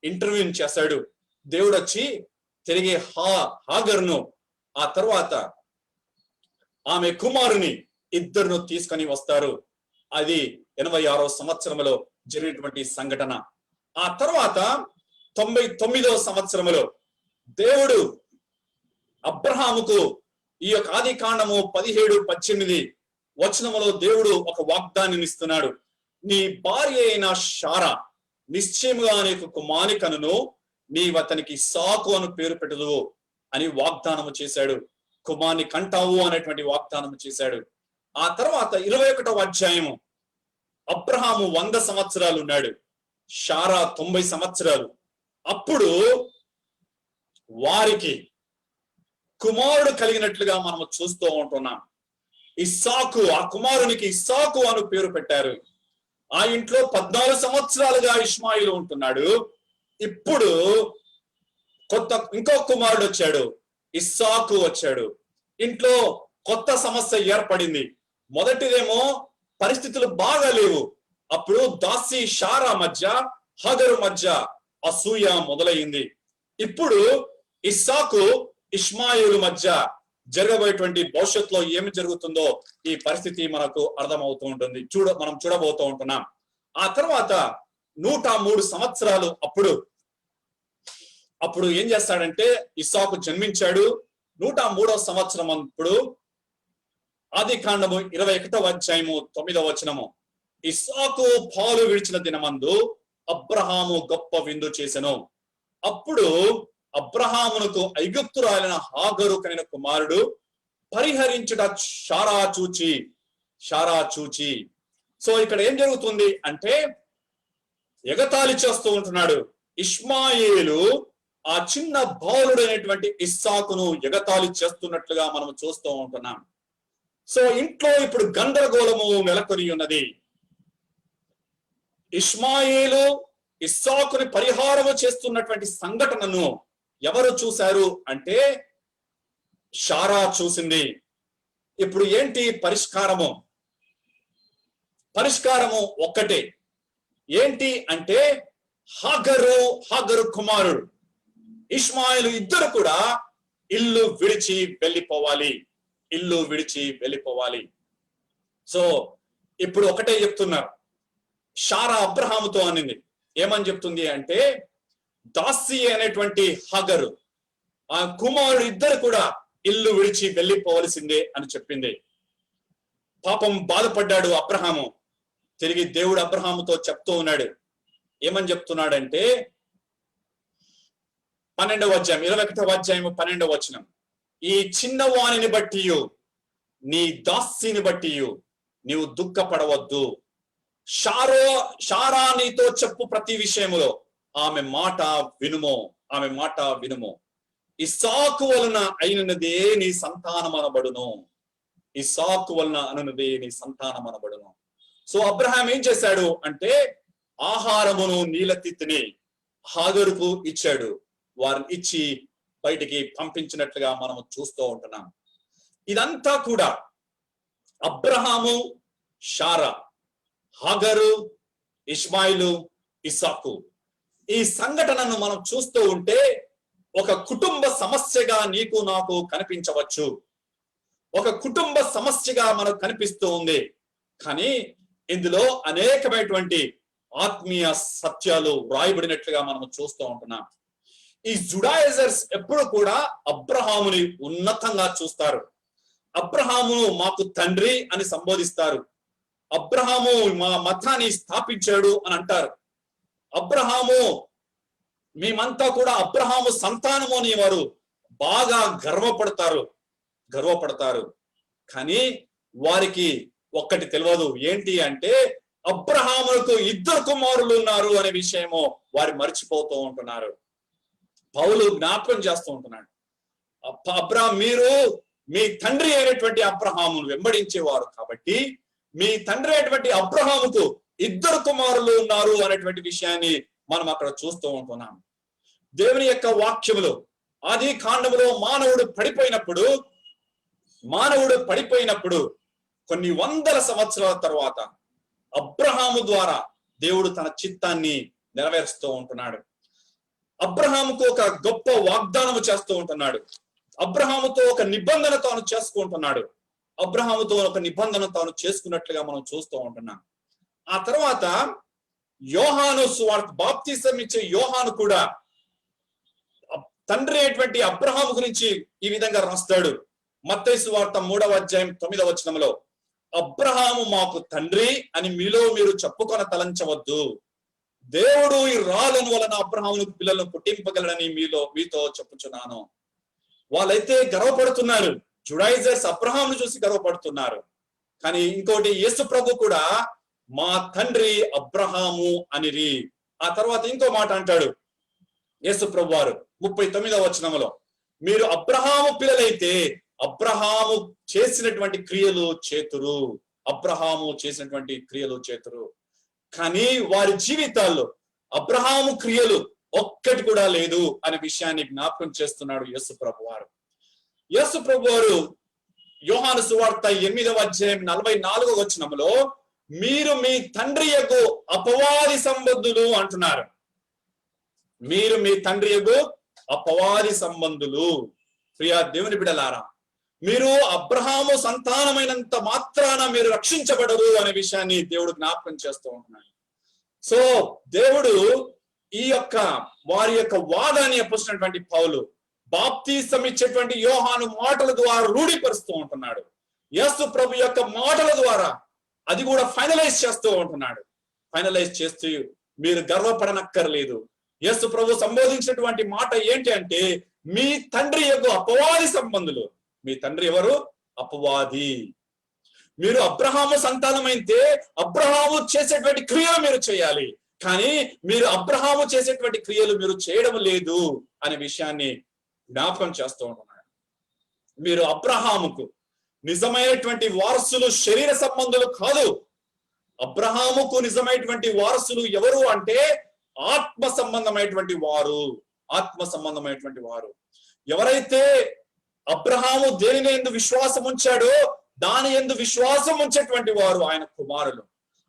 ఇంటర్వ్యూ చేశాడు. దేవుడు వచ్చి తిరిగి హాగరును ఆ తర్వాత ఆమె కుమారుని ఇద్దరును తీసుకొని వస్తారు. అది 86వ సంవత్సరంలో జరిగినటువంటి సంఘటన. ఆ తర్వాత 99వ సంవత్సరంలో దేవుడు అబ్రహాముకు ఈ యొక్క ఆది కాండము 17-18 వచనములో దేవుడు ఒక వాగ్దానం ఇస్తున్నాడు. నీ భార్య అయిన షారా నిశ్చయముగా నీకు కుమారుని కనును, నీవు అతనికి ఇస్సాకు అని పేరు పెట్టుదువు అని వాగ్దానము చేశాడు. కుమారుని కంటావు అనేటువంటి వాగ్దానము చేశాడు. ఆ తర్వాత 21వ అధ్యాయము అబ్రహాము 100 సంవత్సరాలు ఉన్నాడు, షారా 90 సంవత్సరాలు. అప్పుడు వారికి కుమారుడు కలిగినట్లుగా మనము చూస్తూ ఉంటున్నాం. ఇస్సాకు, ఆ కుమారునికి ఇస్సాకు అని పేరు పెట్టారు. ఆ ఇంట్లో 14 సంవత్సరాలుగా ఇష్మాయిలు ఉంటున్నాడు. ఇప్పుడు ఇంకో కుమారుడు వచ్చాడు, ఇస్సాకు వచ్చాడు. ఇంట్లో కొత్త సమస్య ఏర్పడింది. మొదటిదేమో పరిస్థితులు బాగా లేవు. అప్పుడు దాసి షారా మధ్య హగరు మధ్య అసూయ మొదలైంది. ఇప్పుడు ఇస్సాకు ఇష్మాయిలు మధ్య జరగబోయేటువంటి భవిష్యత్తులో ఏమి జరుగుతుందో ఈ పరిస్థితి మనకు అర్థమవుతూ ఉంటుంది, మనం చూడబోతూ ఉంటున్నాం. ఆ తర్వాత 103 సంవత్సరాలు అప్పుడు ఏం చేస్తాడంటే ఇస్సాకు జన్మించాడు. 103వ సంవత్సరం అప్పుడు ఆది కాండము 21వ అధ్యాయము 9వ వచనము, ఇస్సాకు పాలు విడిచిన దినమందు అబ్రహాము గొప్ప విందు చేసెను. అప్పుడు అబ్రహామునకు ఐగుప్తురాలైన హాగరు కనిన కుమారుడు పరిహరించుట షారా చూచి. సో ఇక్కడ ఏం జరుగుతుంది అంటే ఎగతాళి చేస్తూ ఉంటున్నాడు. ఇష్మాయేలు ఆ చిన్న బాలుడైనటువంటి ఇస్సాకును ఎగతాళి చేస్తున్నట్లుగా మనం చూస్తూ ఉంటున్నాం. సో ఇంట్లో ఇప్పుడు గందరగోళము నెలకొని ఉన్నది. ఇష్మాయేలు ఇస్సాకుని పరిహారము చేస్తున్నటువంటి సంఘటనను ఎవరు చూశారు అంటే షారా చూసింది. ఇప్పుడు ఏంటి పరిష్కారము ఒక్కటే. ఏంటి అంటే హాగరు కుమారుడు ఇష్మాయిలు ఇద్దరు కూడా ఇల్లు విడిచి వెళ్ళిపోవాలి. సో ఇప్పుడు ఒకటే చెప్తున్నారు. షారా అబ్రహాముతో అనింది. ఏమని చెప్తుంది అంటే దాసి అనేటువంటి హగరు ఆ కుమారుడు ఇద్దరు కూడా ఇల్లు విడిచి వెళ్ళిపోవలసిందే అని చెప్పింది. పాపం బాధపడ్డాడు అబ్రహాము. తిరిగి దేవుడు అబ్రహాముతో చెప్తూ ఉన్నాడు. ఏమని చెప్తున్నాడంటే 12వ అధ్యాయం 21వ అధ్యాయం 12వ వచనం. ఈ చిన్నవాణిని బట్టి నీ దాసిని బట్టి నీవు దుఃఖపడవద్దు. షారా నీతో చెప్పు ప్రతి విషయములో ఆమె మాట వినుము. ఇస్సాకు వలన అయినదే నీ సంతానమనబడును. సో అబ్రహాం ఏం చేశాడు అంటే ఆహారమును నీలతిత్తిని హాగరుకు ఇచ్చాడు. వారిని ఇచ్చి బయటికి పంపించినట్లుగా మనం చూస్తూ ఉంటున్నాం. ఇదంతా కూడా అబ్రహాము, షారా, హాగరు, ఇష్మాయిలు, ఇస్సాకు ఈ సంఘటనను మనం చూస్తూ ఉంటే ఒక కుటుంబ సమస్యగా నీకు నాకు కనిపించవచ్చు. ఒక కుటుంబ సమస్యగా మనకు కనిపిస్తూ ఉంది. కానీ ఇందులో అనేకమైనటువంటి ఆత్మీయ సత్యాలు వ్రాయబడినట్లుగా మనం చూస్తూ ఉంటున్నాం. ఈ జుడాయిజర్స్ ఎప్పుడు కూడా అబ్రహాముని ఉన్నతంగా చూస్తారు. అబ్రహామును మాకు తండ్రి అని సంబోధిస్తారు. అబ్రహాము మా మతాన్ని స్థాపించాడు అని అంటారు. అబ్రహాము మేమంతా కూడా అబ్రహాము సంతానము అని వారు బాగా గర్వపడతారు. కానీ వారికి ఒక్కటి తెలియదు. ఏంటి అంటే అబ్రహాములకు 2 కుమారులు ఉన్నారు అనే విషయము వారు మర్చిపోతూ ఉంటున్నారు. పౌలు జ్ఞాపకం చేస్తూ ఉంటున్నాడు. మీరు మీ తండ్రి అయినటువంటి అబ్రహామును వెంబడించేవారు కాబట్టి మీ తండ్రి అయినటువంటి అబ్రహాముకు 2 కుమారులు ఉన్నారు అనేటువంటి విషయాన్ని మనం అక్కడ చూస్తూ ఉంటున్నాం. దేవుని యొక్క వాక్యములో ఆది కాండములో మానవుడు పడిపోయినప్పుడు కొన్ని వందల సంవత్సరాల తర్వాత అబ్రహాము ద్వారా దేవుడు తన చిత్తాన్ని నెరవేరుస్తూ ఉంటున్నాడు. అబ్రహాముకు ఒక గొప్ప వాగ్దానము చేస్తూ ఉంటున్నాడు. అబ్రహాముతో ఒక నిబంధన తాను చేసుకుంటున్నాడు. అబ్రహాముతో ఒక నిబంధన తాను చేసుకున్నట్లుగా మనం చూస్తూ ఉంటున్నాం. ఆ తర్వాత యోహాను సువార్త బాప్తిసం ఇచ్చే యోహాను కూడా తండ్రి అయినటువంటి అబ్రహాము గురించి ఈ విధంగా రాస్తాడు. మత్తయి సువార్త 3వ అధ్యాయం 9వ వచనంలో అబ్రహాము మాకు తండ్రి అని మీరు చెప్పుకొన తలంచవద్దు. దేవుడు ఈ రాళ్ళను వలన అబ్రహాములకు పిల్లలను పుట్టింపగలడని మీతో చెప్పుచున్నాను. వాళ్ళైతే గర్వపడుతున్నారు. జుడాయిజర్స్ అబ్రహామును చూసి గర్వపడుతున్నారు. కానీ ఇంకోటి యేసు ప్రభు కూడా మా తండ్రి అబ్రహాము అనిరి. ఆ తర్వాత ఇంకో మాట అంటాడు యేసు ప్రభు వారు 39వ వచనంలో, మీరు అబ్రహాము పిల్లలైతే అబ్రహాము చేసినటువంటి క్రియలు చేతురు. కానీ వారి జీవితాల్లో అబ్రహాము క్రియలు ఒక్కటి కూడా లేదు అనే విషయాన్ని జ్ఞాపకం చేస్తున్నాడు యేసు ప్రభు వారు. యేసు ప్రభు వారు యోహాను సువార్త 8వ అధ్యాయం 44వ వచనంలో మీరు మీ తండ్రి యొక్క అపవాది సంబంధులు అంటున్నారు. మీరు మీ తండ్రి యొక్క అపవాది సంబంధులు. ప్రియా దేవుని బిడ్డలారా, మీరు అబ్రహాము సంతానమైనంత మాత్రాన మీరు రక్షించబడరు అనే విషయాన్ని దేవుడు జ్ఞాపకం చేస్తూ ఉంటున్నాడు. సో దేవుడు వారి యొక్క వాదాన్ని అప్పచ్చినటువంటి పౌలు బాప్తిసం ఇచ్చేటువంటి యోహాను మాటల ద్వారా రూఢీపరుస్తూ ఉంటున్నాడు. యేసు ప్రభు యొక్క మాటల ద్వారా అది కూడా ఫైనలైజ్ చేస్తూ ఉంటున్నాడు. ఫైనలైజ్ చేస్తూ మీరు గర్వపడనక్కర్లేదు. యేసు ప్రభు సంబోధించినటువంటి మాట ఏంటి అంటే మీ తండ్రి యొక్క అపవాది సంబంధులు. మీ తండ్రి ఎవరు? అపవాది. మీరు అబ్రహాము సంతానమైతే అబ్రహాము చేసేటువంటి క్రియలు మీరు చేయాలి. కానీ మీరు అబ్రహాము చేసేటువంటి క్రియలు మీరు చేయడం లేదు అనే విషయాన్ని జ్ఞాపకం చేస్తూ ఉంటున్నాడు. మీరు అబ్రహాముకు నిజమైనటువంటి వారసులు శరీర సంబంధులు కాదు. అబ్రహాముకు నిజమైనటువంటి వారసులు ఎవరు అంటే ఆత్మ సంబంధమైనటువంటి వారు. ఎవరైతే అబ్రహాము దేనిని యందు విశ్వాసం ఉంచాడో దాని యందు విశ్వాసం ఉంచేటువంటి వారు ఆయన కుమారులు.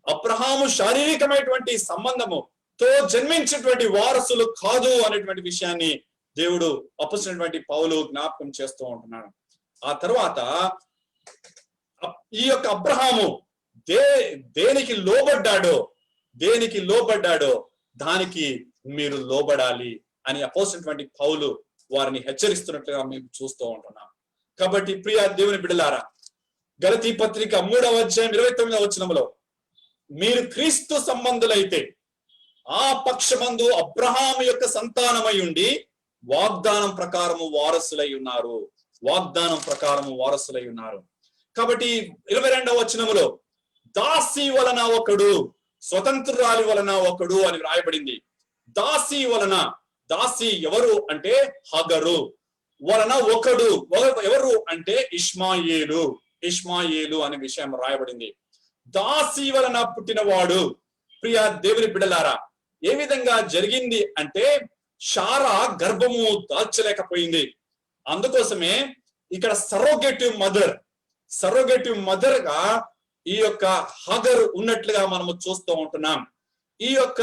అబ్రహాము శారీరకమైనటువంటి సంబంధముతో జన్మించినటువంటి వారసులు కాదు అనేటువంటి విషయాన్ని దేవుడు అప్పచ్చినటువంటి పౌలు జ్ఞాపకం చేస్తూ ఉంటున్నాడు. ఆ తర్వాత ఈ యొక్క అబ్రహాము దేనికి లోబడ్డాడో దానికి మీరు లోబడాలి అని అపోసినటువంటి పౌలు వారిని హెచ్చరిస్తున్నట్లుగా మేము చూస్తూ ఉంటున్నాం. కాబట్టి ప్రియ దేవుని బిడ్డలారా, గలతీ పత్రిక 3వ అధ్యాయం 29వ వచనంలో మీరు క్రీస్తు సంబంధులైతే ఆ పక్షమందు అబ్రహాము యొక్క సంతానమై ఉండి వాగ్దానం ప్రకారము వారసులై ఉన్నారు. వాగ్దానం ప్రకారము వారసులై ఉన్నారు. కాబట్టి 22వ వచనములో దాసి వలన ఒకడు, స్వతంత్రురాలి వలన ఒకడు అని వ్రాయబడింది. దాసి వలన, దాసి ఎవరు అంటే హగరు, వలన ఒకడు ఎవరు అంటే ఇష్మాయేలు, ఇష్మాయేలు అనే విషయం రాయబడింది. దాసి వలన పుట్టినవాడు. ప్రియ దేవుని బిడ్డలారా, ఏ విధంగా జరిగింది అంటే శారా గర్భము దాల్చలేకపోయింది. అందుకోసమే ఇక్కడ సరోగేటివ్ మదర్ గా ఈ యొక్క హగరు ఉన్నట్లుగా మనము చూస్తూ ఉంటున్నాం. ఈ యొక్క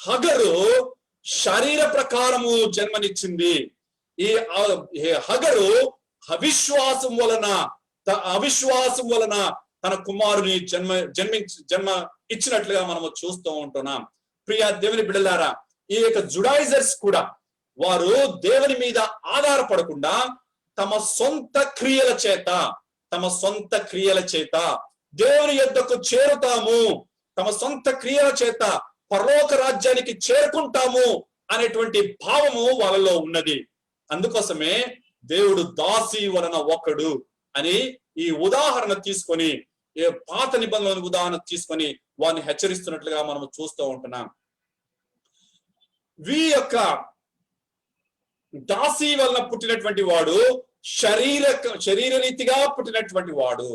హగరు శరీర ప్రకారము జన్మనిచ్చింది. ఈ హగరు అవిశ్వాసం వలన తన కుమారుని జన్మ ఇచ్చినట్లుగా మనము చూస్తూ ఉంటున్నాం. ప్రియ దేవుని బిడ్డలారా, ఈ యొక్క జుడాయిజర్స్ కూడా వారు దేవుని మీద ఆధారపడకుండా తమ సొంత క్రియల చేత దేవుని యొద్దకు చేరుతాము, తమ సొంత క్రియల చేత పరలోక రాజ్యానికి చేరుకుంటాము అనేటువంటి భావము వాళ్ళలో ఉన్నది. అందుకోసమే దేవుడు దాసి వలన ఒకడు అని ఈ ఉదాహరణ తీసుకొని, పాత నిబంధనల ఉదాహరణ తీసుకొని వారిని హెచ్చరిస్తున్నట్లుగా మనం చూస్తూ ఉంటున్నాం. యొక్క దాసి వలన పుట్టినటువంటి వాడు శరీరరీతిగా పుట్టినటువంటి వాడు,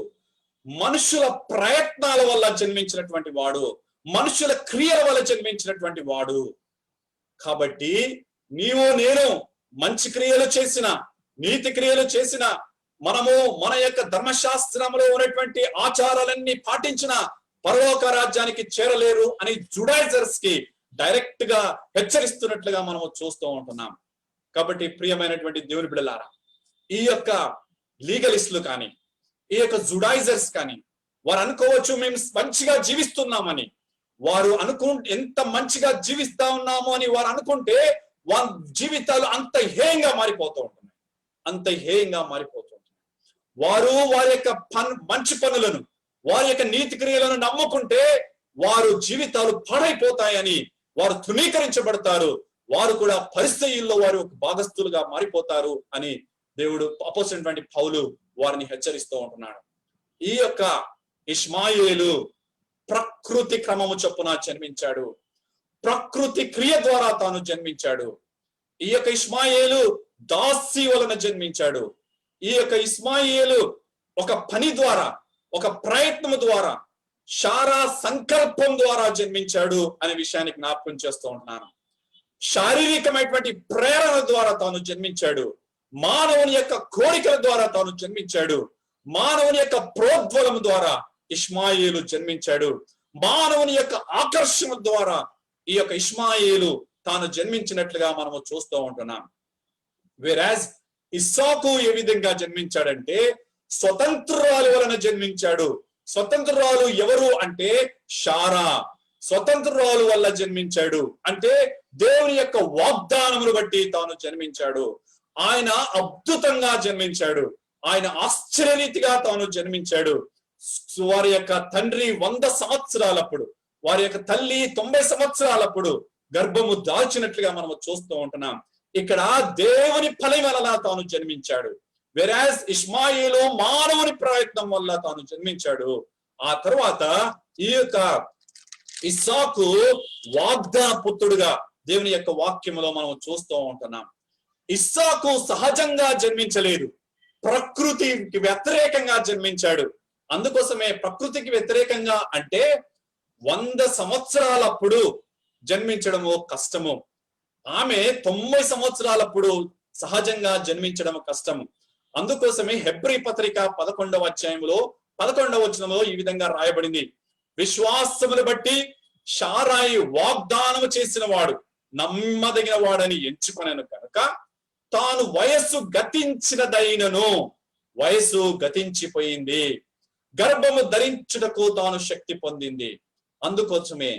మనుషుల ప్రయత్నాల వల్ల జన్మించినటువంటి వాడు, మనుషుల క్రియల వల్ల జన్మించినటువంటి వాడు. కాబట్టి నీవు నేను మంచి క్రియలు చేసిన, నీతి క్రియలు చేసిన, మనము మన యొక్క ధర్మశాస్త్రంలో ఉన్నటువంటి ఆచారాలన్నీ పాటించిన పరలోక రాజ్యానికి చేరలేరు అని జుడాయిజర్స్ కి డైరెక్ట్ గా హెచ్చరిస్తున్నట్లుగా మనము చూస్తూ ఉంటున్నాం. కాబట్టి ప్రియమైనటువంటి దేవుని బిడ్డలారా, ఈ యొక్క లీగలిస్టులు కానీ, ఈ యొక్క జుడాయిజర్స్ కానీ వారు అనుకోవచ్చు మేము మంచిగా జీవిస్తున్నామని. వారు ఎంత మంచిగా జీవిస్తా ఉన్నాము అని వారు అనుకుంటే వారి జీవితాలు అంత హేయంగా మారిపోతూ ఉంటున్నాయి, అంత హేయంగా మారిపోతూ ఉంటున్నాయి. వారు వారి యొక్క మంచి పనులను, వారి యొక్క నీతి క్రియలను నమ్ముకుంటే వారు జీవితాలు పాడైపోతాయని వారు తృణీకరించబడతారు. వారు కూడా పరిస్థితుల్లో వారు భాగస్థులుగా మారిపోతారు అని దేవుడు అపోస్తలుడైనటువంటి పౌలు వారిని హెచ్చరిస్తూ ఉంటున్నాడు. ఈ యొక్క ఇష్మాయేలు ప్రకృతి క్రమము చొప్పున జన్మించాడు, ప్రకృతి క్రియ ద్వారా తాను జన్మించాడు. ఈ యొక్క ఇష్మాయేలు దాసి వలన జన్మించాడు. ఈ యొక్క ఇష్మాయేలు ఒక పని ద్వారా, ఒక ప్రయత్నం ద్వారా, శారా సంకల్పం ద్వారా జన్మించాడు అనే విషయాన్ని జ్ఞాపకం చేస్తూ ఉంటున్నాను. శారీరకమైనటువంటి ప్రేరణ ద్వారా తాను జన్మించాడు, మానవుని యొక్క కోరికల ద్వారా తాను జన్మించాడు, మానవుని యొక్క ప్రోద్బలం ద్వారా ఇష్మాయేలు జన్మించాడు, మానవుని యొక్క ఆకర్షణ ద్వారా ఈ యొక్క ఇష్మాయేలు తాను జన్మించినట్లుగా మనము చూస్తూ ఉంటున్నాం. వేరాజ్ ఇస్సాకు ఏ విధంగా జన్మించాడంటే స్వతంత్రురాలు వలన జన్మించాడు. స్వతంత్రురాలు ఎవరు అంటే శారా, స్వతంత్రురాలు వల్ల జన్మించాడు. అంటే దేవుని యొక్క వాగ్దానమును బట్టి తాను జన్మించాడు. ఆయన అద్భుతంగా జన్మించాడు, ఆయన ఆశ్చర్యరీతిగా తాను జన్మించాడు. వారి యొక్క తండ్రి 100 సంవత్సరాలప్పుడు, వారి యొక్క తల్లి 90 సంవత్సరాలప్పుడు గర్భము దాల్చినట్లుగా మనము చూస్తూ ఉంటున్నాం. ఇక్కడ దేవుని ఫలం వలన తాను జన్మించాడు. వెరాజ్ ఇష్మాయేలు మానవుని ప్రయత్నం వల్ల తాను జన్మించాడు. ఆ తర్వాత ఈ యొక్క ఇస్సాకు వాగ్దాన పుత్రుడుగా దేవుని యొక్క వాక్యములో మనం చూస్తూ ఉంటున్నాం. ఇస్సాకు సహజంగా జన్మించలేదు, ప్రకృతికి వ్యతిరేకంగా జన్మించాడు. అందుకోసమే ప్రకృతికి వ్యతిరేకంగా అంటే 100 సంవత్సరాలప్పుడు జన్మించడము కష్టము. ఆమె 90 సంవత్సరాలప్పుడు సహజంగా జన్మించడం కష్టము. అందుకోసమే హెబ్రీ పత్రిక 11వ అధ్యాయంలో 11వ వచనంలో ఈ విధంగా రాయబడింది, విశ్వాసమును బట్టి శారాయి వాగ్దానము చేసిన వాడు నమ్మదగిన వాడని ఎంచుకొనెను కనుక తాను వయస్సు గతించినదైనను, వయస్సు గతించిపోయింది, గర్భము ధరించుటకు తాను శక్తి పొందింది. అందుకోసమే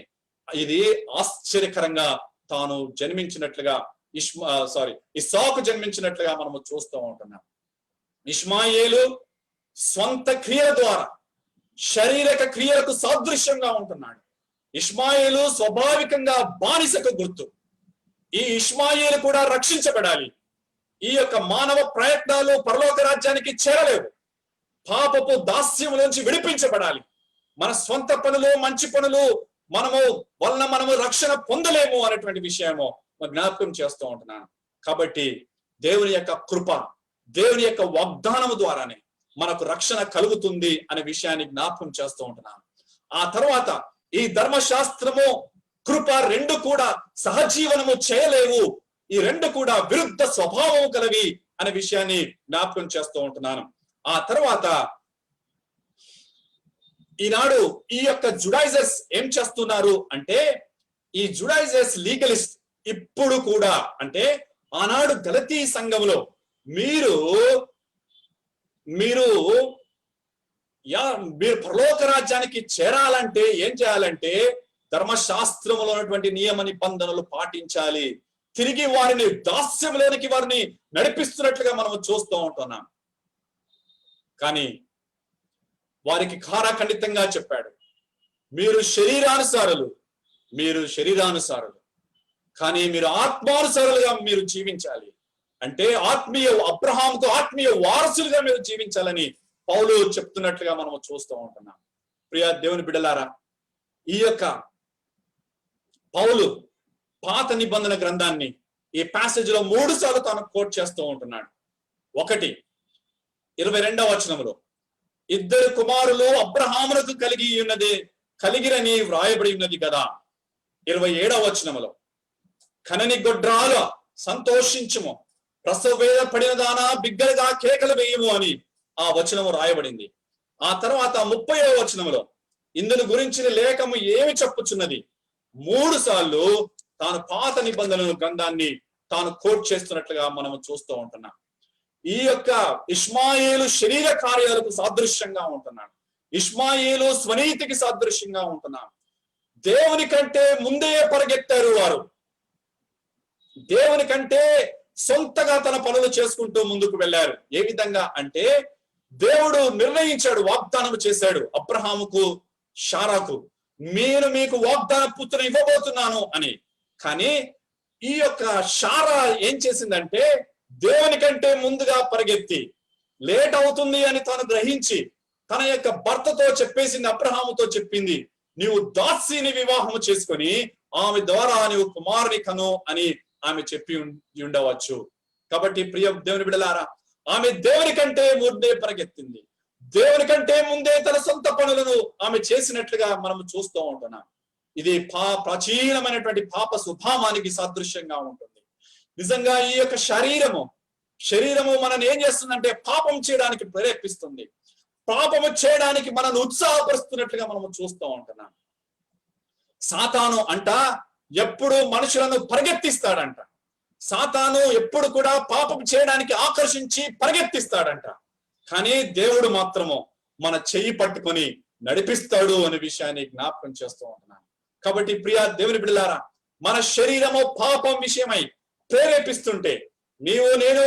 ఇది ఆశ్చర్యకరంగా తాను జన్మించినట్లుగా ఇస్సాకు జన్మించినట్లుగా మనము చూస్తూ ఉంటున్నాం. ఇష్మాయేలు స్వంత క్రియల ద్వారా శారీరక క్రియలకు సాదృశ్యంగా ఉంటున్నాడు. ఇష్మాయేలు స్వాభావికంగా బానిసకు గుర్తు. ఈ ఇష్మాయేలు కూడా రక్షించబడాలి, ఈ యొక్క మానవ ప్రయత్నాలు పరలోక రాజ్యానికి చేరలేవు. పాపపు దాస్యములోంచి విడిపించబడాలి. మన స్వంత పనులు, మంచి పనులు వలన మనము రక్షణ పొందలేము అనేటువంటి విషయము జ్ఞాపకం చేస్తూ ఉంటున్నాను. కాబట్టి దేవుని యొక్క కృప, దేవుని యొక్క వాగ్దానము ద్వారానే మనకు రక్షణ కలుగుతుంది అనే విషయాన్ని జ్ఞాపకం చేస్తూ ఉంటున్నాను. ఆ తర్వాత ఈ ధర్మశాస్త్రము, కృప రెండు కూడా సహజీవనము చేయలేవు. ఈ రెండు కూడా విరుద్ధ స్వభావం కలవి అనే విషయాన్ని జ్ఞాపకం చేస్తూ ఉంటున్నాను. ఆ తర్వాత ఈనాడు ఈ యొక్క జుడైజర్స్ ఏం చేస్తున్నారు అంటే, ఈ జుడైజర్స్ లీగలిస్ట్ ఇప్పుడు కూడా, అంటే ఆనాడు గలతీ సంఘంలో మీరు పరలోక రాజ్యానికి చేరాలంటే ఏం చేయాలంటే ధర్మశాస్త్రములో ఉన్నటువంటి నియమ నిబంధనలు పాటించాలి. తిరిగి వారిని దాస్యంలోనికి వారిని నడిపిస్తున్నట్లుగా మనం చూస్తూ ఉంటున్నాం. కానీ వారికి ఖారాఖండితంగా చెప్పాడు, మీరు శరీరానుసారులు కానీ మీరు ఆత్మానుసారులుగా మీరు జీవించాలి. అంటే అబ్రహాముకు ఆత్మీయ వారసులుగా మీరు జీవించాలని పౌలు చెప్తున్నట్లుగా మనం చూస్తూ ఉంటున్నాం. ప్రియ దేవుని బిడ్డలారా, ఈ యొక్క పౌలు పాత నిబంధన గ్రంథాన్ని ఈ ప్యాసేజ్ లో 3 సార్లు తాను కోట్ చేస్తూ ఉంటున్నాడు. 1 22వ వచనంలో, 2 కుమారులు అబ్రహామునకు కలిగిరని వ్రాయబడి ఉన్నది కదా. 27వ వచనంలో, కనని గొడ్రాలు సంతోషించుము, ప్రసవ వేద పడిన దానా బిగ్గరగా కేకలు వేయము అని ఆ వచనము రాయబడింది. ఆ తర్వాత 30వ వచనంలో, ఇందును గురించిన లేఖము ఏమి చెప్పుచున్నది. 3 సార్లు తాను పాత నిబంధనల గ్రంథాన్ని తాను కోట్ చేస్తున్నట్లుగా మనం చూస్తూ ఉంటున్నాం. ఈ యొక్క ఇష్మాయేలు శరీర కార్యాలకు సాదృశ్యంగా ఉంటున్నాడు. ఇష్మాయేలు స్వనీతికి సాదృశ్యంగా ఉంటున్నాడు. దేవుని కంటే ముందే పరిగెత్తారు వారు. దేవుని కంటే సొంతగా తన పనులు చేసుకుంటూ ముందుకు వెళ్ళారు. ఏ విధంగా అంటే, దేవుడు నిర్ణయించాడు, వాగ్దానం చేశాడు అబ్రహాముకు, శారాకు, మీకు వాగ్దాన పుత్రుని ఇవ్వబోతున్నాను అని. కానీ ఈ యొక్క శారా ఏం చేసిందంటే, దేవుని కంటే ముందుగా పరిగెత్తి లేట్ అవుతుంది అని తాను గ్రహించి తన యొక్క భర్తతో చెప్పేసింది, అబ్రహాముతో చెప్పింది, నీవు దాసీని వివాహము చేసుకొని ఆమె ద్వారా నీవు కుమారుని కను అని ఆమె చెప్పి ఉండవచ్చు. కాబట్టి ప్రియ దేవుని బిడ్డలారా, ఆమె దేవుని కంటే ముందే పరిగెత్తింది. దేవుని కంటే ముందే తన సొంత పనులను ఆమె చేసినట్లుగా మనం చూస్తూ ఉంటున్నాం. ఇది ప్రాచీనమైనటువంటి పాప స్వభావానికి సాదృశ్యంగా ఉంటుంది. నిజంగా ఈ యొక్క శరీరము మనల్ని ఏం చేస్తుందంటే పాపం చేయడానికి ప్రేరేపిస్తుంది. పాపము చేయడానికి మనల్ని ఉత్సాహపరుస్తున్నట్లుగా మనం చూస్తూ ఉంటున్నాం. సాతాను ఎప్పుడు మనుషులను పరిగెత్తిస్తాడంట. సాతాను ఎప్పుడు కూడా పాపం చేయడానికి ఆకర్షించి పరిగెత్తిస్తాడంట. కానీ దేవుడు మాత్రము మన చెయ్యి పట్టుకొని నడిపిస్తాడు అనే విషయాన్ని జ్ఞాపకం చేస్తూ ఉంటున్నాను. కాబట్టి ప్రియ దేవుని బిడ్డలారా, మన శరీరము పాపం విషయమై ప్రేరేపిస్తుంటే నేను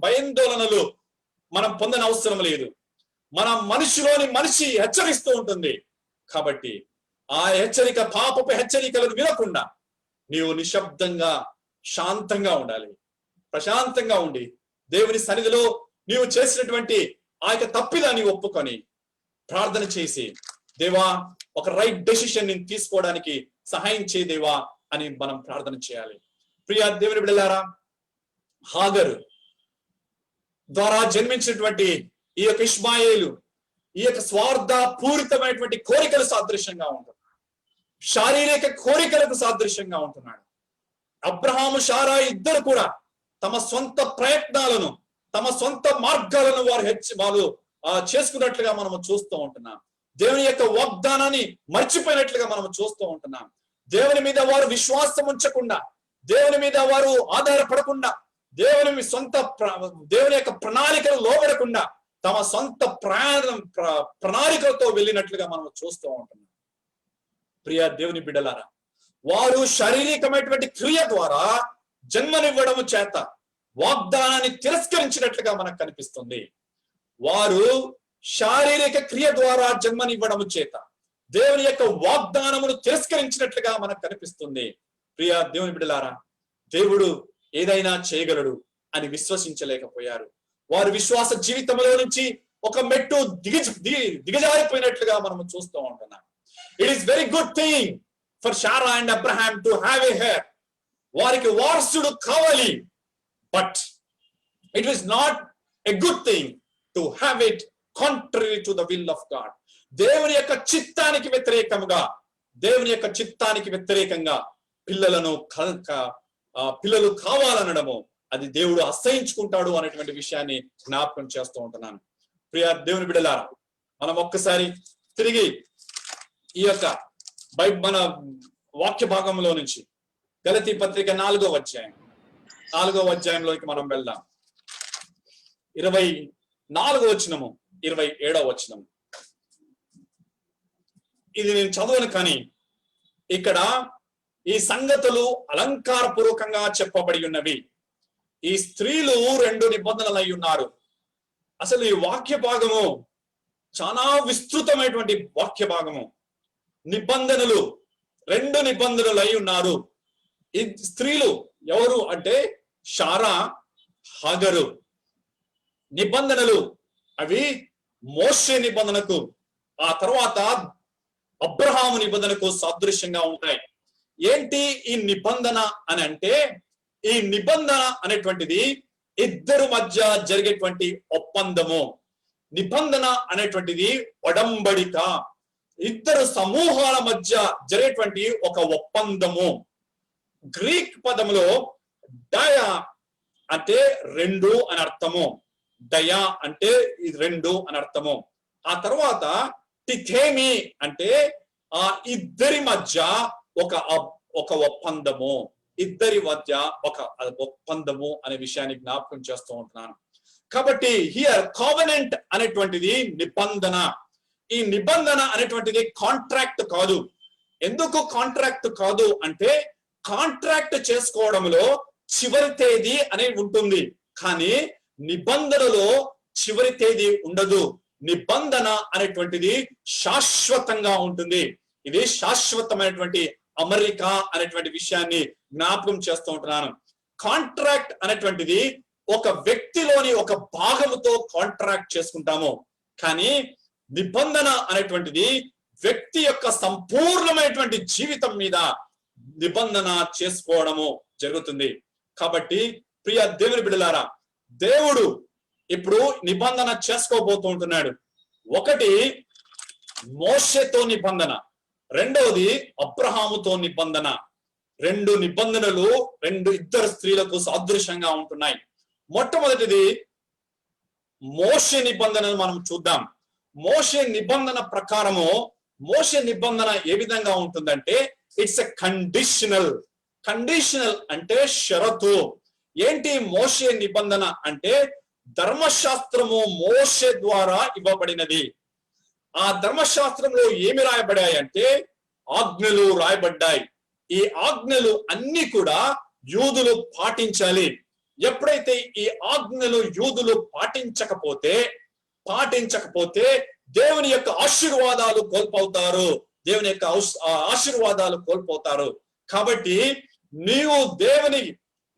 భయాందోళనలు మనం పొందని అవసరం లేదు. మన మనిషి హెచ్చరిస్తూ ఉంటుంది. కాబట్టి ఆ హెచ్చరిక, పాపపు హెచ్చరికలను వినకుండా నీవు నిశ్శబ్దంగా శాంతంగా ఉండాలి. ప్రశాంతంగా ఉండి దేవుని సన్నిధిలో నీవు చేసినటువంటి ఆ యొక్క తప్పిదాన్ని ఒప్పుకొని ప్రార్థన చేసి, దేవా ఒక రైట్ డెసిషన్ నేను తీసుకోవడానికి సహాయం చేయ దేవా అని మనం ప్రార్థన చేయాలి. ప్రియ దేవుని బిడ్డలారా, హాగరు ద్వారా జన్మించినటువంటి ఈ యొక్క ఇష్మాయేలు ఈ యొక్క స్వార్థ పూరితమైనటువంటి కోరికలు సాదృశ్యంగా ఉంటున్నాడు. శారీరక కోరికలకు సాదృశ్యంగా ఉంటున్నాడు. అబ్రహాము, శారా ఇద్దరు కూడా తమ సొంత ప్రయత్నాలను, తమ సొంత మార్గాలను వారు చేసుకున్నట్లుగా మనం చూస్తూ ఉంటున్నాం. దేవుని యొక్క వాగ్దానాన్ని మర్చిపోయినట్లుగా మనం చూస్తూ ఉంటున్నాం. దేవుని మీద వారు విశ్వాసం ఉంచకుండా, దేవుని మీద వారు ఆధారపడకుండా, దేవుని యొక్క ప్రణాళికలు లోబడకుండా తమ సొంత ప్రణాళికలతో వెళ్ళినట్లుగా మనం చూస్తూ ఉంటున్నాం. ప్రియ దేవుని బిడ్డలారా, వారు శారీరకమైనటువంటి క్రియ ద్వారా జన్మనివ్వడం చేత వాగ్దానాన్ని తిరస్కరించినట్లుగా మనకు కనిపిస్తుంది. వారు శారీరక క్రియ ద్వారా జన్మనివ్వడం చేత దేవుని యొక్క వాగ్దానమును తిరస్కరించినట్లుగా మనకు కనిపిస్తుంది. ప్రియ దేవుని బిడ్డలారా, దేవుడు ఏదైనా చేయగలడు అని విశ్వసించలేకపోయారు. వారి విశ్వాస జీవితంలో నుంచి ఒక మెట్టు దిగజారిపోయినట్లుగా మనం చూస్తూ ఉంటున్నాం. It is very good thing for Sarah and Abraham to have a hair. వారికి వారసుడు కావాలి, but it is not a good thing to have it contrary to the will of God. దేవుని యొక్క చిత్తానికి వ్యతిరేకంగా పిల్లలు కావాలనడము అది దేవుడు అసహించుకుంటాడు అనేటువంటి విషయాన్ని జ్ఞాపకం చేస్తూ ఉంటున్నాను. ప్రియ దేవుని బిడ్డలారా, మనం ఒక్కసారి తిరిగి ఈ యొక్క మన వాక్య భాగంలో నుంచి గలతీ పత్రిక 4వ అధ్యాయంలోకి మనం వెళ్దాం. 24వ వచనము 27వ వచనము. ఇది నేను చదవను, కానీ ఇక్కడ ఈ సంగతులు అలంకారపూర్వకంగా చెప్పబడి ఉన్నవి. ఈ స్త్రీలు 2 నిబంధనలు అయి ఉన్నారు. అసలు ఈ వాక్య భాగము చాలా విస్తృతమైనటువంటి వాక్య భాగము. నిబంధనలు 2 నిబంధనలు అయి ఉన్నారు. ఈ స్త్రీలు ఎవరు అంటే షారా, హాగరు. నిబంధనలు అవి మోషే నిబంధనకు, ఆ తర్వాత అబ్రహాము నిబంధనకు సాదృశ్యంగా ఉంటాయి. ఏంటి ఈ నిబంధన అని అంటే, ఈ నిబంధన అనేటువంటిది ఇద్దరు మధ్య జరిగేటువంటి ఒప్పందము. నిబంధన అనేటువంటిది ఒడంబడిక, ఇద్దరు సమూహాల మధ్య జరిగేటువంటి ఒక ఒప్పందము. గ్రీక్ పదములో డయా అంటే 2 అని అర్థము, డయా అంటే 2 అని అర్థము. ఆ తర్వాత టిథేమి అంటే ఆ ఇద్దరి మధ్య ఒక ఒప్పందము, ఇద్దరి మధ్య ఒక ఒప్పందము అనే విషయాన్ని జ్ఞాపకం చేస్తూ ఉంటున్నాను. కాబట్టి హియర్ కావెనెంట్ అనేటువంటిది నిబంధన. ఈ నిబంధన అనేటువంటిది కాంట్రాక్ట్ కాదు. ఎందుకు కాంట్రాక్ట్ కాదు అంటే, కాంట్రాక్ట్ చేసుకోవడంలో చివరి తేదీ అనేది ఉంటుంది, కానీ నిబంధనలో చివరి తేదీ ఉండదు. నిబంధన అనేటువంటిది శాశ్వతంగా ఉంటుంది. ఇది శాశ్వతమైనటువంటి అమరిక అనేటువంటి విషయాన్ని జ్ఞాపకం చేస్తూ ఉంటున్నాను. కాంట్రాక్ట్ అనేటువంటిది ఒక వ్యక్తిలోని ఒక భాగముతో కాంట్రాక్ట్ చేసుకుంటాము, కానీ నిబంధన అనేటువంటిది వ్యక్తి యొక్క సంపూర్ణమైనటువంటి జీవితం మీద నిబంధన చేసుకోవడము జరుగుతుంది. కాబట్టి ప్రియ దేవుని బిడ్డలారా, దేవుడు ఇప్పుడు నిబంధన చేసుకోబోతూ ఉంటున్నాడు. ఒకటి మోషేతో నిబంధన, రెండవది అబ్రహాముతో నిబంధన. 2 నిబంధనలు ఇద్దరు స్త్రీలకు సాదృశ్యంగా ఉంటున్నాయి. మొట్టమొదటిది మోషే నిబంధనను మనం చూద్దాం. మోషే నిబంధన ప్రకారము మోషే నిబంధన ఏ విధంగా ఉంటుందంటే, ఇట్స్ ఎ కండిషనల్. కండిషనల్ అంటే షరతు. ఏంటి మోషే నిబంధన అంటే, ధర్మశాస్త్రము మోషే ద్వారా ఇవ్వబడినది. ఆ ధర్మశాస్త్రంలో ఏమి రాయబడాయి అంటే ఆజ్ఞలు రాయబడ్డాయి. ఈ ఆజ్ఞలు అన్ని కూడా యూదులు పాటించాలి. ఎప్పుడైతే ఈ ఆజ్ఞలు యూదులు పాటించకపోతే దేవుని యొక్క ఆశీర్వాదాలు కోల్పోతారు. దేవుని యొక్క ఆశీర్వాదాలు కోల్పోతారు. కాబట్టి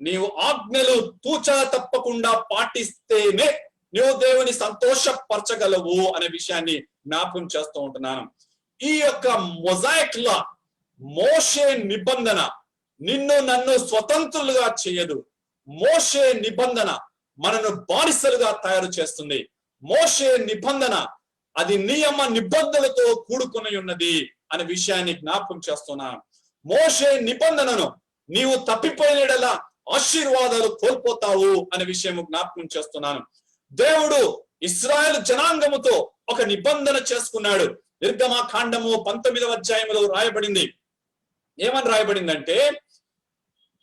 నీవు ఆజ్ఞలు తూచా తప్పకుండా పాటిస్తేనే నీవు దేవుని సంతోషపరచగలవు అనే విషయాన్ని జ్ఞాపకం చేస్తూ ఉంటున్నాను. ఈ యొక్క మొజాయిక్ లా, మోషే నిబంధన నిన్ను నన్ను స్వతంత్రులుగా చేయదు. మోషే నిబంధన మనను బానిసలుగా తయారు చేస్తుంది. మోషే నిబంధన అది నియమ నిబంధనలతో కూడుకుని ఉన్నది అనే విషయాన్ని జ్ఞాపకం చేస్తున్నాను. మోషే నిబంధనను నీవు తప్పిపోయినలా ఆశీర్వాదాలు కోల్పోతావు అనే విషయం జ్ఞాపకం చేస్తున్నాను. దేవుడు ఇశ్రాయేలు జనాంగముతో ఒక నిబంధన చేసుకున్నాడు. నిర్గమకాండము 19వ అధ్యాయంలో రాయబడింది. ఏమని రాయబడిందంటే,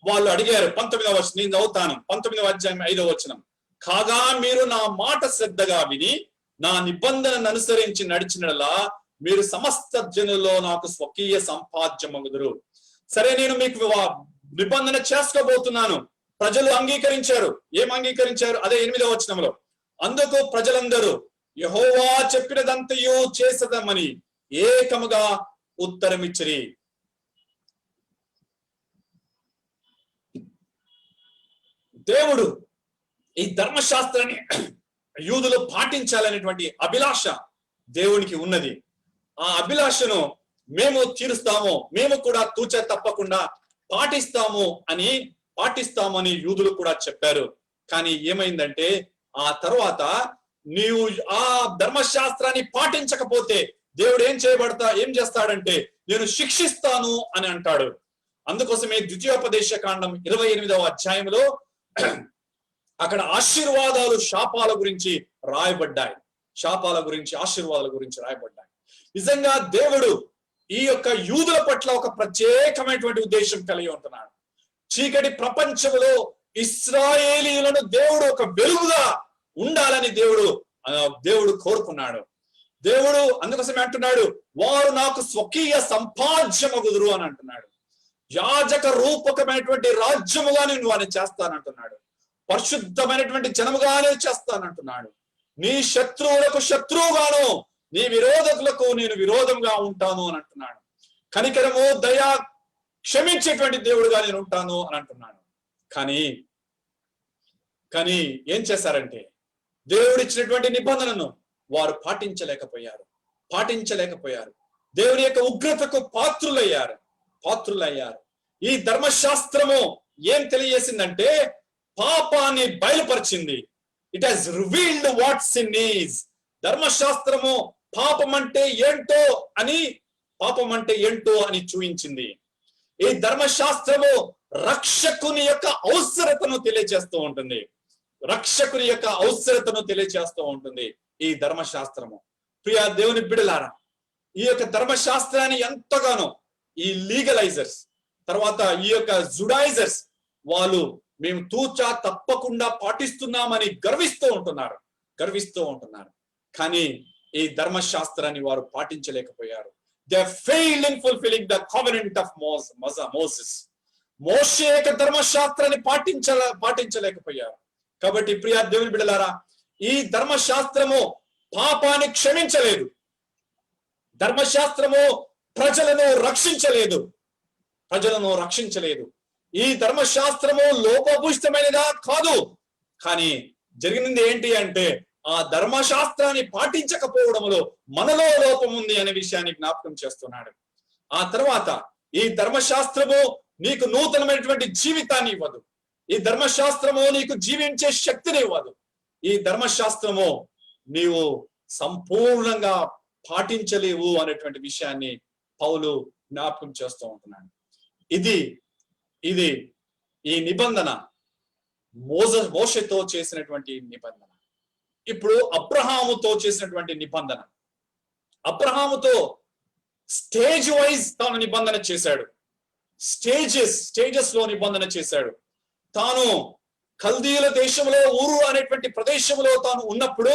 వాళ్ళు అడిగారు 19వ వచనం, నేను చదువుతాను. 19వ అధ్యాయం 5వ వచనం. కాగా మీరు నా మాట శ్రద్ధగా విని నా నిబంధనను అనుసరించి నడిచినలా మీరు సమస్త జనుల్లో నాకు స్వకీయ సంపాద్యమగుదురు. సరే, నేను మీకు నిబంధన చేసుకోబోతున్నాను. ప్రజలు అంగీకరించారు. ఏం అంగీకరించారు? అదే 8వ వచనంలో, అందుకు ప్రజలందరూ యెహోవా చెప్పినదంతయు చేసదమని ఏకముగా ఉత్తరమిచ్చిరి. దేవుడు ఈ ధర్మశాస్త్రాన్ని యూదులు పాటించాలనేటువంటి అభిలాష దేవునికి ఉన్నది. ఆ అభిలాషను మేము తీరుస్తాము, మేము కూడా తూచ తప్పకుండా పాటిస్తామని యూదులు కూడా చెప్పారు. కానీ ఏమైందంటే ఆ తర్వాత నీవు ఆ ధర్మశాస్త్రాన్ని పాటించకపోతే దేవుడు ఏం చేస్తాడంటే నేను శిక్షిస్తాను అని అంటాడు. అందుకోసమే ద్వితీయోపదేశ కాండం 28వ అధ్యాయంలో అక్కడ ఆశీర్వాదాలు శాపాల గురించి రాయబడ్డాయి. ఆశీర్వాదాల గురించి రాయబడ్డాయి. నిజంగా దేవుడు ఈ యొక్క యూదుల పట్ల ఒక ప్రత్యేకమైనటువంటి ఉద్దేశం కలిగి ఉంటున్నాడు. చీకటి ప్రపంచంలో ఇశ్రాయేలీయులను దేవుడు ఒక వెలుగుగా ఉండాలని దేవుడు కోరుకున్నాడు. దేవుడు అందుకోసమే అంటున్నాడు, వారు నాకు స్వకీయ సంపాద్యమగుదురు అని అంటున్నాడు. యాజక రూపకమైనటువంటి రాజ్యముగా నేను వారిని చేస్తానంటున్నాడు. పరిశుద్ధమైనటువంటి జనముగానే చేస్తానంటున్నాడు. నీ శత్రువులకు శత్రువుగాను, నీ విరోధకులకు నేను విరోధంగా ఉంటాను అని అంటున్నాడు. కనికరము దయ క్షమించేటువంటి దేవుడుగా నేను ఉంటాను అని అంటున్నాడు. కానీ ఏం చేశారంటే దేవుడు ఇచ్చినటువంటి నిబంధనను వారు పాటించలేకపోయారు. దేవుని యొక్క ఉగ్రతకు పాత్రులయ్యారు. ఈ ధర్మశాస్త్రము ఏం తెలియజేసిందంటే పాపాన్ని బయలుపరిచింది. It has revealed what sin is. ధర్మశాస్త్రము పాపం అంటే ఏంటో అని చూపించింది. ఈ ధర్మశాస్త్రము రక్షకుని యొక్క అవసరతను తెలియజేస్తూ ఉంటుంది. ఈ ధర్మశాస్త్రము ప్రియ దేవుని బిడ్డలారా, ఈ యొక్క ధర్మశాస్త్రాన్ని ఎంతగానో ఈ లీగలైజర్స్ తర్వాత ఈ యొక్క జుడాయిజర్స్ వాళ్ళు మేము తూచా తప్పకుండా పాటిస్తున్నామని గర్విస్తూ ఉంటున్నారు. కానీ ఈ ధర్మశాస్త్రాన్ని వారు పాటించలేకపోయారు. They failed in fulfilling the covenant of Moses. మోషే యొక్క ధర్మశాస్త్రాన్ని పాటించలేకపోయారు. కాబట్టి ప్రియ దేవుని బిడ్డలారా, ఈ ధర్మశాస్త్రము పాపాన్ని క్షమించలేదు. ధర్మశాస్త్రము ప్రజలను రక్షించలేదు. ఈ ధర్మశాస్త్రము లోపభూయిష్టమైనదా కాదు. కానీ జరిగినది ఏంటి అంటే ఆ ధర్మశాస్త్రాన్ని పాటించకపోవడంలో మనలో లోపం ఉంది అనే విషయాన్ని జ్ఞాపకం చేస్తున్నాడు. ఆ తర్వాత ఈ ధర్మశాస్త్రము నీకు నూతనమైనటువంటి జీవితాన్ని ఇవ్వదు. ఈ ధర్మశాస్త్రము నీకు జీవించే శక్తిని ఇవ్వదు. ఈ ధర్మశాస్త్రము నీవు సంపూర్ణంగా పాటించలేవు అనేటువంటి విషయాన్ని పౌలు జ్ఞాపకం చేస్తూ ఉంటున్నాడు. ఇది ఈ నిబంధన మోషేతో చేసినటువంటి నిబంధన. ఇప్పుడు అబ్రహాముతో చేసినటువంటి నిబంధన. అబ్రహాముతో స్టేజ్ వైజ్ తాను నిబంధన చేశాడు. స్టేజెస్ లో నిబంధన చేశాడు. తాను కల్దీయుల దేశంలో ఊరు అనేటువంటి ప్రదేశంలో తాను ఉన్నప్పుడు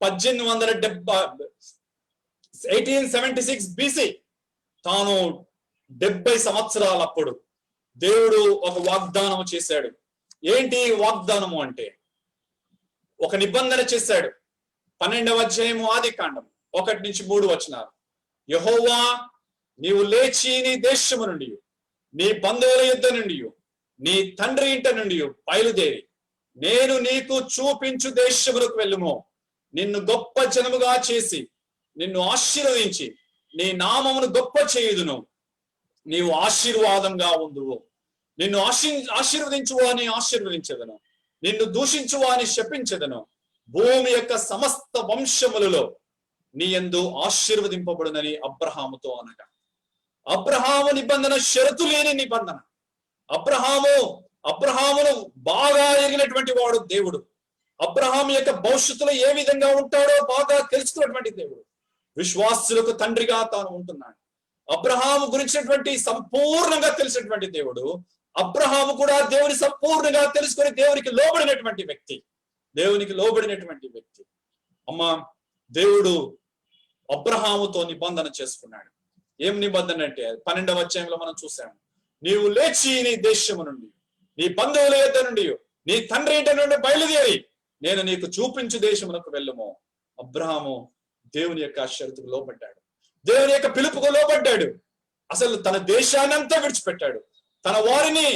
1876 BC తాను 70 సంవత్సరాలప్పుడు దేవుడు ఒక వాగ్దానం చేశాడు. ఏంటి వాగ్దానము అంటే ఒక నిబంధన చేశాడు. 12వ అధ్యాయము ఆదికాండం 1-3 వచనాలు. యెహోవా నీవు లేచి నీ దేశము నుండి, నీ బంధువుల యుద్ధ నుండి, నీ తండ్రి ఇంట నుండి బయలుదేరి నేను నీకు చూపించు దేశములకు వెళ్ళుము. నిన్ను గొప్ప జనముగా చేసి నిన్ను ఆశీర్వదించి నీ నామమును గొప్ప చేయుదును. నీవు ఆశీర్వాదంగా ఉందువు. నిన్ను ఆశీర్వదించువా అని ఆశీర్వదించదను, నిన్ను దూషించువా అని శపించదను. భూమి యొక్క సమస్త వంశములలో నీ యందు ఆశీర్వదింపబడునని అబ్రహాముతో అనగా, అబ్రహాము నిబంధన షరతు లేని నిబంధన. అబ్రహామును బాగా ఎరిగినటువంటి వాడు దేవుడు. అబ్రహాము యొక్క భవిష్యత్తులో ఏ విధంగా ఉంటాడో బాగా తెలుసుకున్నటువంటి దేవుడు. విశ్వాసులకు తండ్రిగా తాను ఉంటున్నాడు. అబ్రహాము గురించినటువంటి సంపూర్ణంగా తెలిసినటువంటి దేవుడు. అబ్రహాము కూడా దేవుని సంపూర్ణంగా తెలుసుకొని దేవునికి లోబడినటువంటి వ్యక్తి. అమ్మా, దేవుడు అబ్రహాముతో నిబంధన చేసుకున్నాడు. ఏం నిబంధన అంటే 12వ అధ్యాయంలో మనం చూసాము. నీవు లేచి నీ దేశము నుండి, నీ బంధువుల యొద్ద నుండి, నీ తండ్రి ఇంటి నుండి బయలుదేరి నేను నీకు చూపించు దేశమునకు వెళ్ళుము. అబ్రహాము దేవుని యొక్క షరతుకు లోబడ్డాడు. దేవుని యొక్క పిలుపుకు లోబడ్డాడు. అసలు తన దేశాన్నంతా విడిచిపెట్టాడు. తన వారిని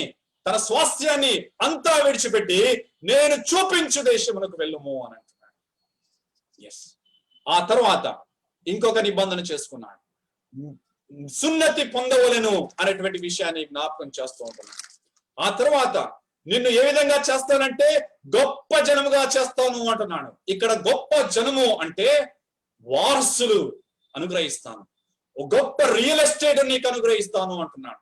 తన స్వాస్థ్యాన్ని అంతా విడిచిపెట్టి నేను చూపించు దేశమునకు వెళ్ళుము అని అంటున్నాడు. ఎస్. ఆ తర్వాత ఇంకొక నిబంధన చేసుకున్నాడు, సున్నతి పొందవలెను అనేటువంటి విషయాన్ని జ్ఞాపకం చేస్తూ ఉంటున్నాడు. ఆ తర్వాత నిన్ను ఏ విధంగా చేస్తానంటే గొప్ప జనముగా చేస్తాను అంటున్నాడు. ఇక్కడ గొప్ప జనము అంటే వారసులు అనుగ్రహిస్తాను, గొప్ప రియల్ ఎస్టేట్ నీకు అనుగ్రహిస్తాను అంటున్నాడు.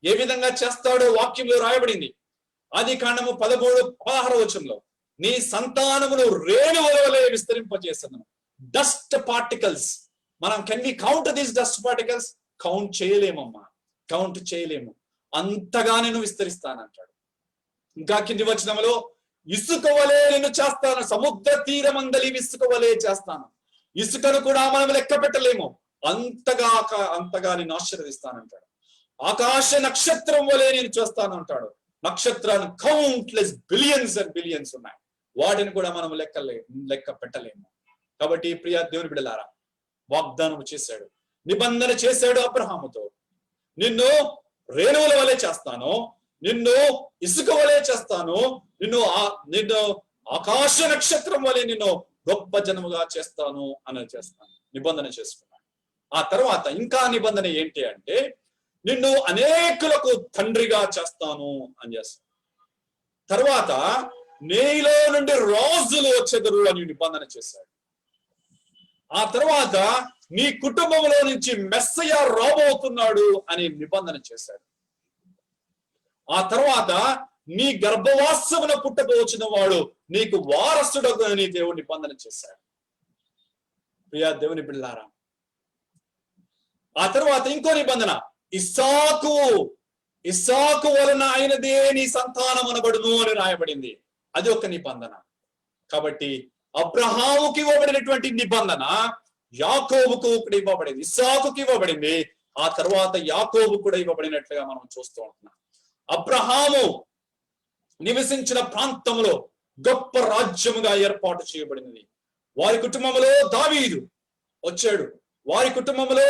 ఏ విధంగా చేస్తాడో వాక్యంలో రాయబడింది. ఆదికాండము 13-16 వచనంలో నీ సంతానమును రేణువుల వలె విస్తరింపజేస్తున్నాను. డస్ట్ పార్టికల్స్, మనం can we count these dust particles? Count చేయలేమమ్మా, కౌంట్ చేయలేము. అంతగా నేను విస్తరిస్తానంటాడు. ఇంకా కింది వచనంలో ఇసుక వలె నేను చేస్తాను, సముద్ర తీరమందలి ఇసుక వలె చేస్తాను. ఇసుకను కూడా మనం లెక్క పెట్టలేము, అంతగా నేను ఆశీర్వదిస్తానంటాడు. ఆకాశ నక్షత్రం వలె నేను చేస్తాను అంటాడు. నక్షత్రాలు కౌంట్లెస్ బిలియన్స్ అండ్ బిలియన్స్ ఉన్నాయి, వాటిని కూడా మనం లెక్క పెట్టలేము. కాబట్టి ప్రియ దేవుని బిడ్డలారా, వాగ్దానం చేశాడు, నిబంధన చేశాడు అబ్రహాముతో. నిన్ను రేణువుల వలె చేస్తాను, నిన్ను ఇసుక వలె చేస్తాను, నిన్ను ఆకాశ నక్షత్రం వలె నిన్ను గొప్ప జనముగా చేస్తాను అని చేస్తాను, నిబంధన చేసుకున్నాను. ఆ తర్వాత ఇంకా నిబంధన ఏంటి అంటే నిన్ను అనేకులకు తండ్రిగా చేస్తాను అని చేస్తాను. తర్వాత నీలో నుండి రాజులు వచ్చెదరు అని నిబంధన చేశాడు. ఆ తర్వాత నీ కుటుంబంలో నుంచి మెస్సయ్య రాబోతున్నాడు అని నిబంధన చేశాడు. ఆ తర్వాత నీ గర్భవాసమున పుట్టబోచిన వాడు నీకు వారసుడగు అని దేవుడు నిబంధన చేశాడు. ప్రియా దేవుని బిడ్డలారా, ఆ తర్వాత ఇంకో నిబంధన, ఇస్సాకు వలన ఆయనదే నీ సంతానం అనబడును అని రాయబడింది. అది ఒక నిబంధన. కాబట్టి అబ్రహాముకి ఇవ్వబడినటువంటి నిబంధన యాకోబుకు కూడా ఇవ్వబడింది, ఇస్సాకుకి ఇవ్వబడింది. ఆ తర్వాత యాకోబు కూడా ఇవ్వబడినట్లుగా మనం చూస్తూ ఉంటున్నాం. అబ్రహాము నివసించిన ప్రాంతంలో గొప్ప రాజ్యముగా ఏర్పాటు చేయబడినది. వారి కుటుంబంలో దావీదు వచ్చాడు, వారి కుటుంబంలో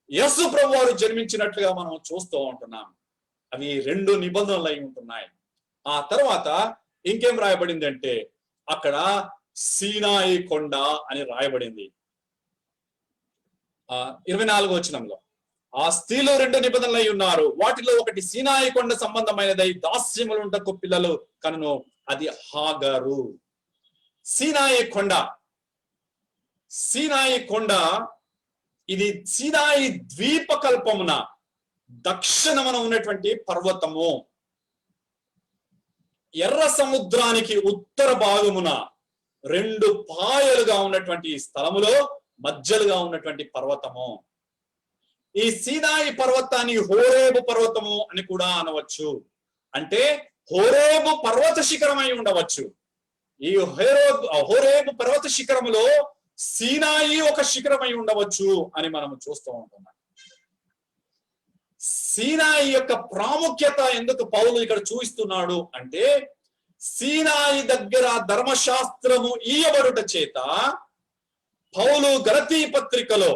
యేసు ప్రభు వారు జన్మించినట్లుగా మనం చూస్తూ ఉంటున్నాం. అవి 2 నిబంధనలు అయి ఉంటున్నాయి. ఆ తర్వాత ఇంకేం రాయబడింది అంటే అక్కడ సీనాయి కొండ అని రాయబడింది. 24వ వచనంలో ఆ స్త్రీలు 2 నిబంధనలు అయి ఉన్నారు. వాటిలో ఒకటి సీనాయి కొండ సంబంధమైనదై దాస్యములుంటకు పిల్లలు కనును, అది హాగరు. సీనాయి కొండ ఇది సీనాయి ద్వీపకల్పమున దక్షిణమున ఉన్నటువంటి పర్వతము. ఎర్ర సముద్రానికి ఉత్తర భాగమున 2 పాయలుగా ఉన్నటువంటి స్థలములో మధ్యలుగా ఉన్నటువంటి పర్వతము. ఈ సీనాయి పర్వతాన్ని హోరేబు పర్వతము అని కూడా అనవచ్చు. అంటే హోరేబు పర్వత శిఖరమై ఉండవచ్చు. ఈ హోరేబు పర్వత శిఖరములో సీనాయి ఒక శిఖరమై ఉండవచ్చు అని మనం చూస్తూ ఉంటున్నాం. సీనాయి యొక్క ప్రాముఖ్యత ఎందుకు పౌలు ఇక్కడ చూపిస్తున్నాడు అంటే సీనాయి దగ్గర ధర్మశాస్త్రము ఇయ్యబడుట చేత పౌలు గలతీ పత్రికలో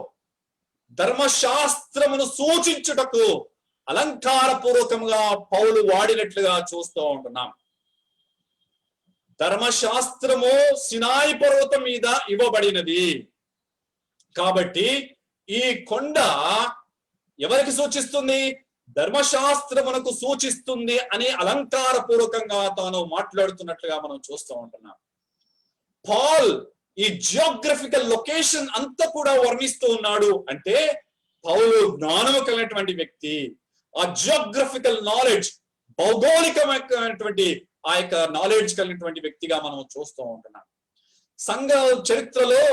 ధర్మశాస్త్రమును సూచించుటకు అలంకార పూర్వకంగా పౌలు వాడినట్లుగా చూస్తూ ఉంటున్నాం. ధర్మశాస్త్రము సినాయి పర్వతం మీద ఇవ్వబడినది కాబట్టి ఈ కొండ ఎవరికి సూచిస్తుంది? ధర్మశాస్త్రమునకు సూచిస్తుంది అని అలంకార పూర్వకంగా తాను మాట్లాడుతున్నట్లుగా మనం చూస్తూ ఉంటున్నాం. పాల్ ఈ జియోగ్రఫికల్ లొకేషన్ అంతా కూడా వర్ణిస్తూ ఉన్నాడు అంటే పౌలు జ్ఞానము కలిగినటువంటి వ్యక్తి. ఆ జియోగ్రఫికల్ నాలెడ్జ్, భౌగోళికమైనటువంటి ఆ యొక్క నాలెడ్జ్ కలిగినటువంటి వ్యక్తిగా మనం చూస్తూ ఉంటున్నాం. సంఘ చరిత్రలో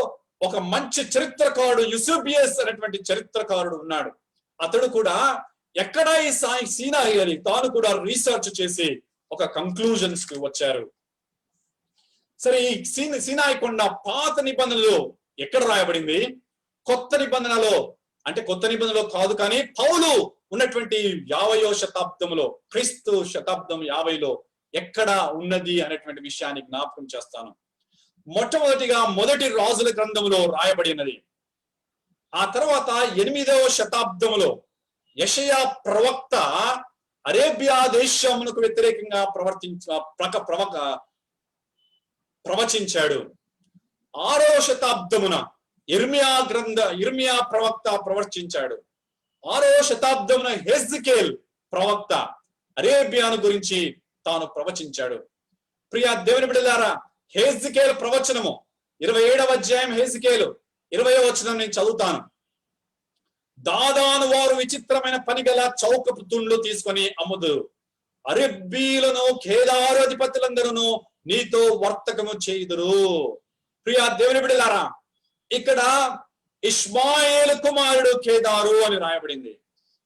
ఒక మంచి చరిత్రకారుడు యూసేబియస్ అనేటువంటి చరిత్రకారుడు ఉన్నాడు. అతడు కూడా ఎక్కడ ఈ సీనాయి అని తాను కూడా రీసెర్చ్ చేసి ఒక కంక్లూజన్స్ కి వచ్చారు. సరే, ఈ సీనాయి కొండ పాత నిబంధనలో ఎక్కడ రాయబడింది? కొత్త నిబంధనలో అంటే కొత్త నిబంధనలో కాదు, కానీ పౌలు ఉన్నటువంటి 50వ శతాబ్దంలో, క్రీస్తు శతాబ్దం 50లో ఎక్కడ ఉన్నది అనేటువంటి విషయాన్ని జ్ఞాపకం చేస్తాను. మొట్టమొదటిగా మొదటి రాజుల గ్రంథంలో రాయబడినది. ఆ తర్వాత 8వ శతాబ్దంలో యెషయా ప్రవక్త అరేబియా దేశమునకు వ్యతిరేకంగా ప్రవచించాడు. 6వ శతాబ్దమున ఇర్మియా ప్రవక్త ప్రవచించాడు. 6వ శతాబ్దమున హెజ్కేల్ ప్రవక్త అరేబియాను గురించి తాను ప్రవచించాడు. ప్రియ దేవుని బిడ్డలారా, హెజ్కేల్ ప్రవచనము 27వ అధ్యాయం హెజ్కేలు 20వ వచనం నేను చదువుతాను. దాదాను వారు విచిత్రమైన పనిగల చౌకపు తుండ్లు తీసుకొని అమ్ముదురు. అరబ్బీలను కేదారు అధిపతులందరూ నీతో వర్తకము చేయుదురు. ప్రియ దేవుని బిడ్డలారా, ఇక్కడ ఇష్మాయేలు కుమారుడు కేదారు అని రాయబడింది.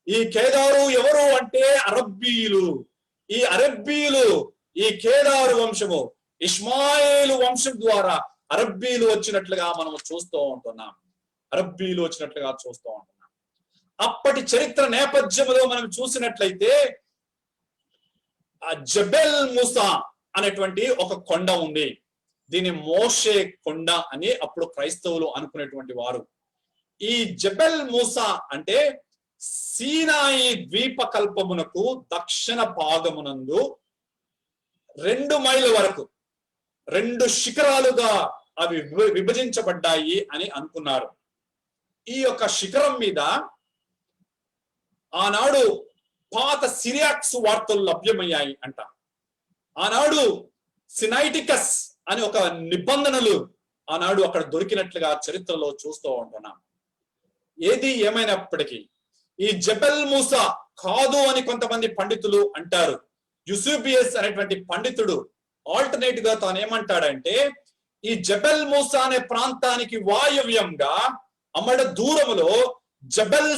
ఈ కేదారు ఎవరు అంటే అరబ్బీలు. ఈ అరబ్బీలు ఈ కేదారు వంశము ఇష్మాయేలు వంశం ద్వారా అరబ్బీలు వచ్చినట్లుగా మనం చూస్తూ ఉంటున్నాం. అప్పటి చరిత్ర నేపథ్యంలో మనం చూసినట్లయితే జబెల్ మూసా అనేటువంటి ఒక కొండ ఉంది. దీని మోషే కొండ అని అప్పుడు క్రైస్తవులు అనుకునేటువంటి వారు. ఈ జబెల్ మూసా అంటే సీనాయి ద్వీపకల్పమునకు దక్షిణ భాగమునందు 2 మైళ్ళ వరకు 2 శిఖరాలుగా అవి విభజించబడ్డాయి అని అనుకున్నారు. ఈ యొక్క శిఖరం మీద ఆనాడు పాత సిరియాక్స్ వార్తలు లభ్యమయ్యాయి అంట. ఆనాడు సినైటికస్ అని ఒక నిబంధనలు ఆనాడు అక్కడ దొరికినట్లుగా చరిత్రలో చూస్తూ ఉంటున్నాం. ఏది ఏమైనప్పటికీ ఈ జబెల్ మూసా కాదు అని కొంతమంది పండితులు అంటారు. యూసుబియస్ అనేటువంటి పండితుడు ఆల్టర్నేట్ గా తాను ఏమంటాడంటే, ఈ జబెల్ మూసా అనే ప్రాంతానికి వాయవ్యంగా అమ్మడ దూరములో జబెల్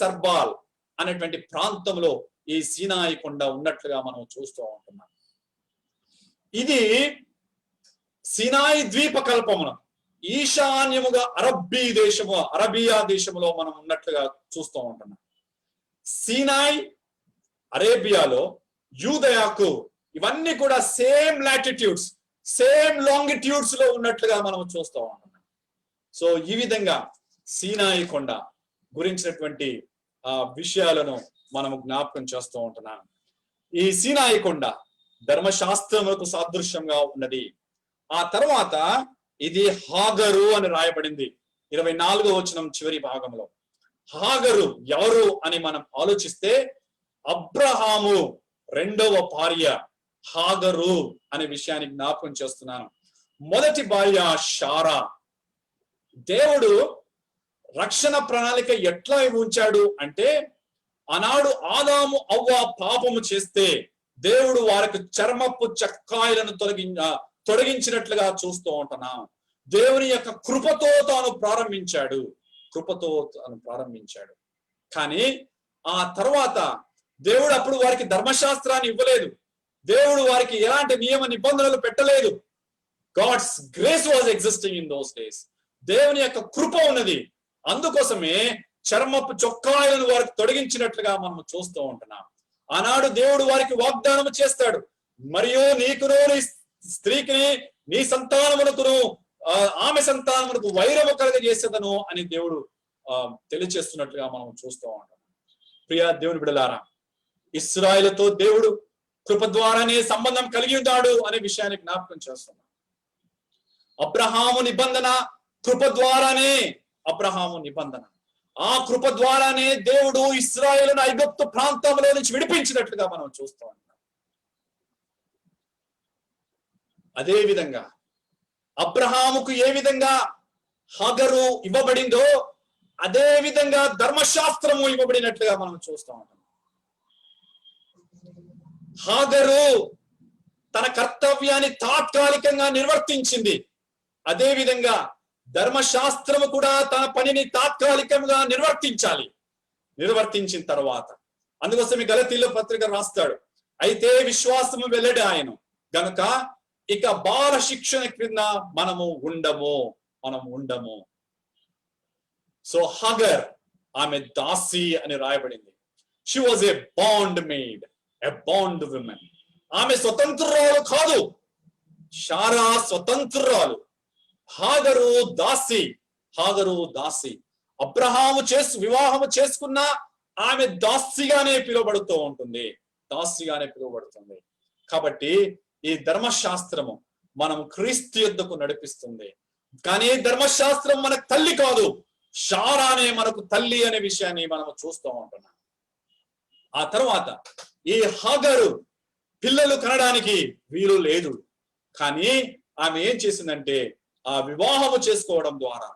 సర్బాల్ అనేటువంటి ప్రాంతంలో ఈ సీనాయి కొండ ఉన్నట్లుగా మనం చూస్తూ ఉంటున్నాం. ఇది సీనాయి ద్వీపకల్పమున ఈశాన్యముగా అరబియా దేశములో మనం ఉన్నట్లుగా చూస్తూ ఉంటున్నాం. సీనాయ్ అరేబియాలో, యూదయాకు ఇవన్నీ కూడా సేమ్ లాటిట్యూడ్స్, సేమ్ లాంగిట్యూడ్స్ లో ఉన్నట్లుగా మనం చూస్తూ ఉంటున్నాం. సో ఈ విధంగా సీనాయి కొండ గురించినటువంటి విషయాలను మనము జ్ఞాపకం చేస్తూ ఉంటున్నాం. ఈ సీనాయి కొండ ధర్మశాస్త్రములకు సాదృశ్యంగా ఉన్నది. ఆ తర్వాత ఇది హాగరు అని రాయబడింది 24వ వచనం చివరి భాగంలో. హాగరు ఎవరు అని మనం ఆలోచిస్తే అబ్రహాము 2వ భార్య హాగరు అనే విషయాన్ని జ్ఞాపకం చేస్తున్నాను. మొదటి భార్య షారా. దేవుడు రక్షణ ప్రణాళిక ఎట్లా ఉంచాడు అంటే, ఆనాడు ఆదాము అవ్వ పాపము చేస్తే దేవుడు వారికి చర్మపు చక్కాయలను తొలగించినట్లుగా చూస్తూ ఉంటున్నాం. దేవుని యొక్క కృపతో తాను ప్రారంభించాడు. కానీ ఆ తర్వాత దేవుడు అప్పుడు వారికి ధర్మశాస్త్రాన్ని ఇవ్వలేదు. దేవుడు వారికి ఎలాంటి నియమ నిబంధనలు పెట్టలేదు. God's grace was existing in those days. దేవుని యొక్క కృప ఉన్నది. అందుకోసమే చర్మపు చొక్కాయలను వారికి తొలగించినట్లుగా మనం చూస్తూ ఉంటున్నాం. ఆనాడు దేవుడు వారికి వాగ్దానం చేస్తాడు, మరియు నీకును నీ స్త్రీకి నీ సంతానమునకును ఆమె సంతానమునకు వైరము కలుగజేసేదను అని దేవుడు తెలియచేస్తున్నట్లుగా మనం చూస్తూ ఉంటాం. ప్రియ దేవుని బిడ్డలారా, ఇశ్రాయేలుతో దేవుడు కృప ద్వారానే సంబంధం కలిగి ఉన్నాడు అనే విషయాన్ని జ్ఞాపకం చేస్తున్నాం. అబ్రహాము నిబంధన కృప ద్వారానే. ఆ కృప ద్వారానే దేవుడు ఇశ్రాయేలును ఐగుప్తు ప్రాంతంలో నుంచి విడిపించినట్లుగా మనం చూస్తూ ఉంటాం. అదే విధంగా అబ్రహాముకు ఏ విధంగా హాగరు ఇవ్వబడిందో అదే విధంగా ధర్మశాస్త్రము ఇవ్వబడినట్లుగా మనం చూస్తూ ఉంటాం. హాగరు తన కర్తవ్యాన్ని తాత్కాలికంగా నిర్వర్తించింది. అదే విధంగా ధర్మశాస్త్రము కూడా తన పనిని తాత్కాలికంగా నిర్వర్తించిన తర్వాత, అందుకోసం ఈ గలతీయుల పత్రిక రాస్తాడు, అయితే విశ్వాసము వెల్లడి ఆయన గనుక ఇక బాల శిక్షణ క్రింద మనము ఉండము. సో హాగర్ ఆమె దాసి అని రాయబడింది. She was a bond made, A bond women. ఆమె స్వతంత్రురాలు కాదు, షారా స్వతంత్రురాలు. హాగరు దాసి. అబ్రహాము వివాహము చేసుకున్న ఆమె దాసిగానే పిలువబడుతూ ఉంటుంది, దాసిగానే పిలువబడుతుంది. కాబట్టి ఈ ధర్మశాస్త్రము మనం క్రీస్తు యొద్దకు నడిపిస్తుంది. కానీ ధర్మశాస్త్రం మనకు తల్లి కాదు, శారానే మనకు తల్లి అనే విషయాన్ని మనం చూస్తూ ఉంటున్నాం. ఆ తర్వాత ఈ హాగరు పిల్లలు కనడానికి వీలు లేదు, కానీ ఆమె ఏం చేసిందంటే ఆ వివాహము చేసుకోవడం ద్వారా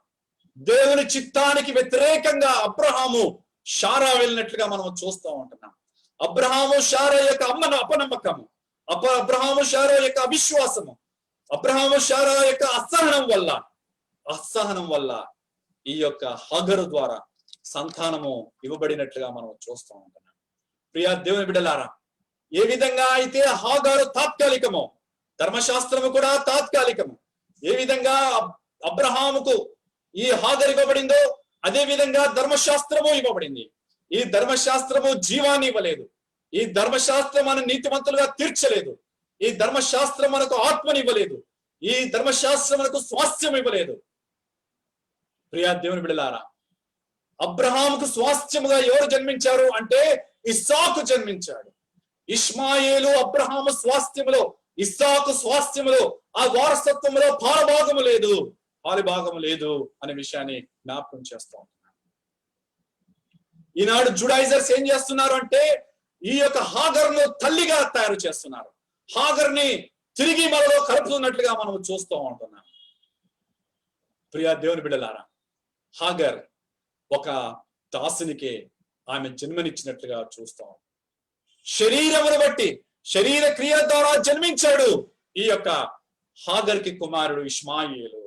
దేవుని చిత్తానికి వ్యతిరేకంగా అబ్రహాము శారా వెళ్ళినట్లుగా మనం చూస్తూ ఉంటున్నాం. అబ్రహాము శారా యొక్క అపనమ్మకము, అబ్రహాము శారా యొక్క అవిశ్వాసము, అబ్రహాము శారా యొక్క అసహనం వల్ల ఈ యొక్క హాగరు ద్వారా సంతానము ఇవ్వబడినట్లుగా మనం చూస్తూ ఉంటున్నాం. ప్రియా దేవుని బిడ్డలారా, ఏ విధంగా అయితే హాగరు తాత్కాలికమో ధర్మశాస్త్రము కూడా తాత్కాలికము, ఏ విధంగా అబ్రహాముకు ఈ హాగరు ఇవ్వబడిందో అదే విధంగా ధర్మశాస్త్రము ఇవ్వబడింది. ఈ ధర్మశాస్త్రము జీవాన్ని ఇవ్వలేదు, ఈ ధర్మశాస్త్రం మన నీతిమంతులుగా తీర్చలేదు, ఈ ధర్మశాస్త్రం మనకు ఆత్మని ఇవ్వలేదు, ఈ ధర్మశాస్త్రం మనకు స్వాస్థ్యం ఇవ్వలేదు. ప్రియా దేవుని బిడ్డలారా, అబ్రహాముకు స్వాస్థ్యముగా ఎవరు జన్మించారు అంటే ఇస్సాకు జన్మించాడు. ఇష్మాయేలు అబ్రహాము స్వాస్థ్యములో, ఇస్సాకు స్వాస్థ్యములో, ఆ వారసత్వంలో పాలిభాగము లేదు అనే విషయాన్ని జ్ఞాపకం చేస్తూ ఉంటున్నాను. ఈనాడు జుడైజర్స్ ఏం చేస్తున్నారు అంటే ఈ యొక్క హాగర్ను తల్లిగా తయారు చేస్తున్నారు, హాగర్ని తిరిగి మనలో కలుపుతున్నట్లుగా మనం చూస్తూ ఉంటున్నాం. ప్రియా దేవుని బిడ్డలారా, హాగర్ ఒక దాసునికే ఆమె జన్మనిచ్చినట్లుగా చూస్తాం. శరీరమును బట్టి శరీర క్రియ ద్వారా జన్మించాడు ఈ యొక్క హాగర్కి కుమారుడు ఇష్మాయేలు.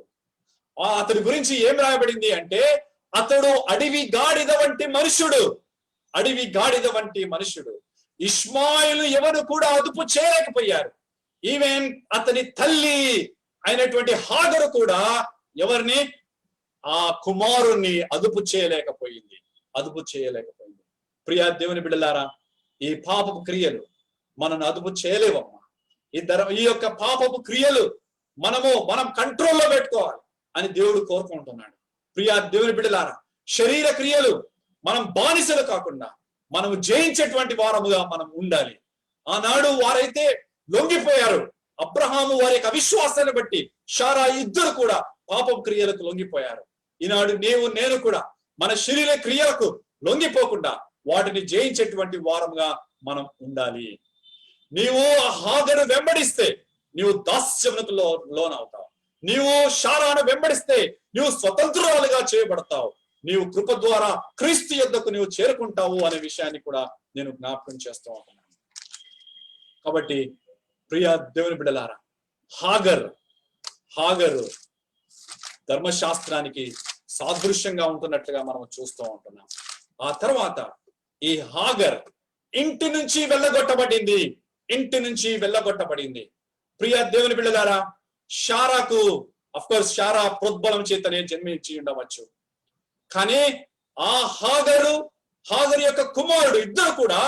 అతడి గురించి ఏం రాయబడింది అంటే అతడు అడవి గాడిద వంటి మనుషుడు. ఇష్మాయేలు ఎవరు కూడా అదుపు చేయలేకపోయారు. ఈవెన్ అతని తల్లి అయినటువంటి హాగరు కూడా ఎవరిని, ఆ కుమారుణ్ణి అదుపు చేయలేకపోయింది. ప్రియా దేవుని బిడ్డలారా, ఈ పాపపు క్రియలు మనను అదుపు చేయలేవమ్మా. ఈ యొక్క పాపపు క్రియలు మనం కంట్రోల్లో పెట్టుకోవాలి అని దేవుడు కోరుకుంటున్నాడు. ప్రియా దేవుని బిడ్డలారా, శరీర క్రియలు మనం బానిసలు కాకుండా మనం జయించేటువంటి వారముగా మనం ఉండాలి. ఆనాడు వారైతే లొంగిపోయారు, అబ్రహాము వారి యొక్క అవిశ్వాసాన్ని బట్టి శారా ఇద్దరు కూడా పాపపు క్రియలకు లొంగిపోయారు. ఈనాడు నేను కూడా మన శరీర క్రియలకు లొంగిపోకుండా వాటిని జయించేటువంటి వారముగా మనం ఉండాలి. నీవు ఆ హాగరు వెంబడిస్తే నీవు దాస్యమునకు లోనవుతావు. నీవు శారాను వెంబడిస్తే నీవు స్వతంత్రురాలుగా చేయబడతావు. నీవు కృప ద్వారా క్రీస్తు యొద్దకు నీవు చేరుకుంటావు అనే విషయాన్ని కూడా నేను జ్ఞాపకం చేస్తూ ఉంటున్నాను. కాబట్టి ప్రియా దేవుని బిడ్డలారా, హాగరు ధర్మశాస్త్రానికి సాదృశ్యంగా ఉంటున్నట్లుగా మనం చూస్తూ ఉంటున్నాం. ఆ తర్వాత ఈ హాగర్ ఇంటి నుంచి వెళ్ళగొట్టబడింది. ప్రియా దేవుని బిడ్డలారా, శారాకు అఫ్కోర్స్ శారా ప్రోద్బలం చేతనే జన్మించి ఉండవచ్చు, కానీ ఆ హాగరు యొక్క కుమారుడు ఇద్దరు కూడా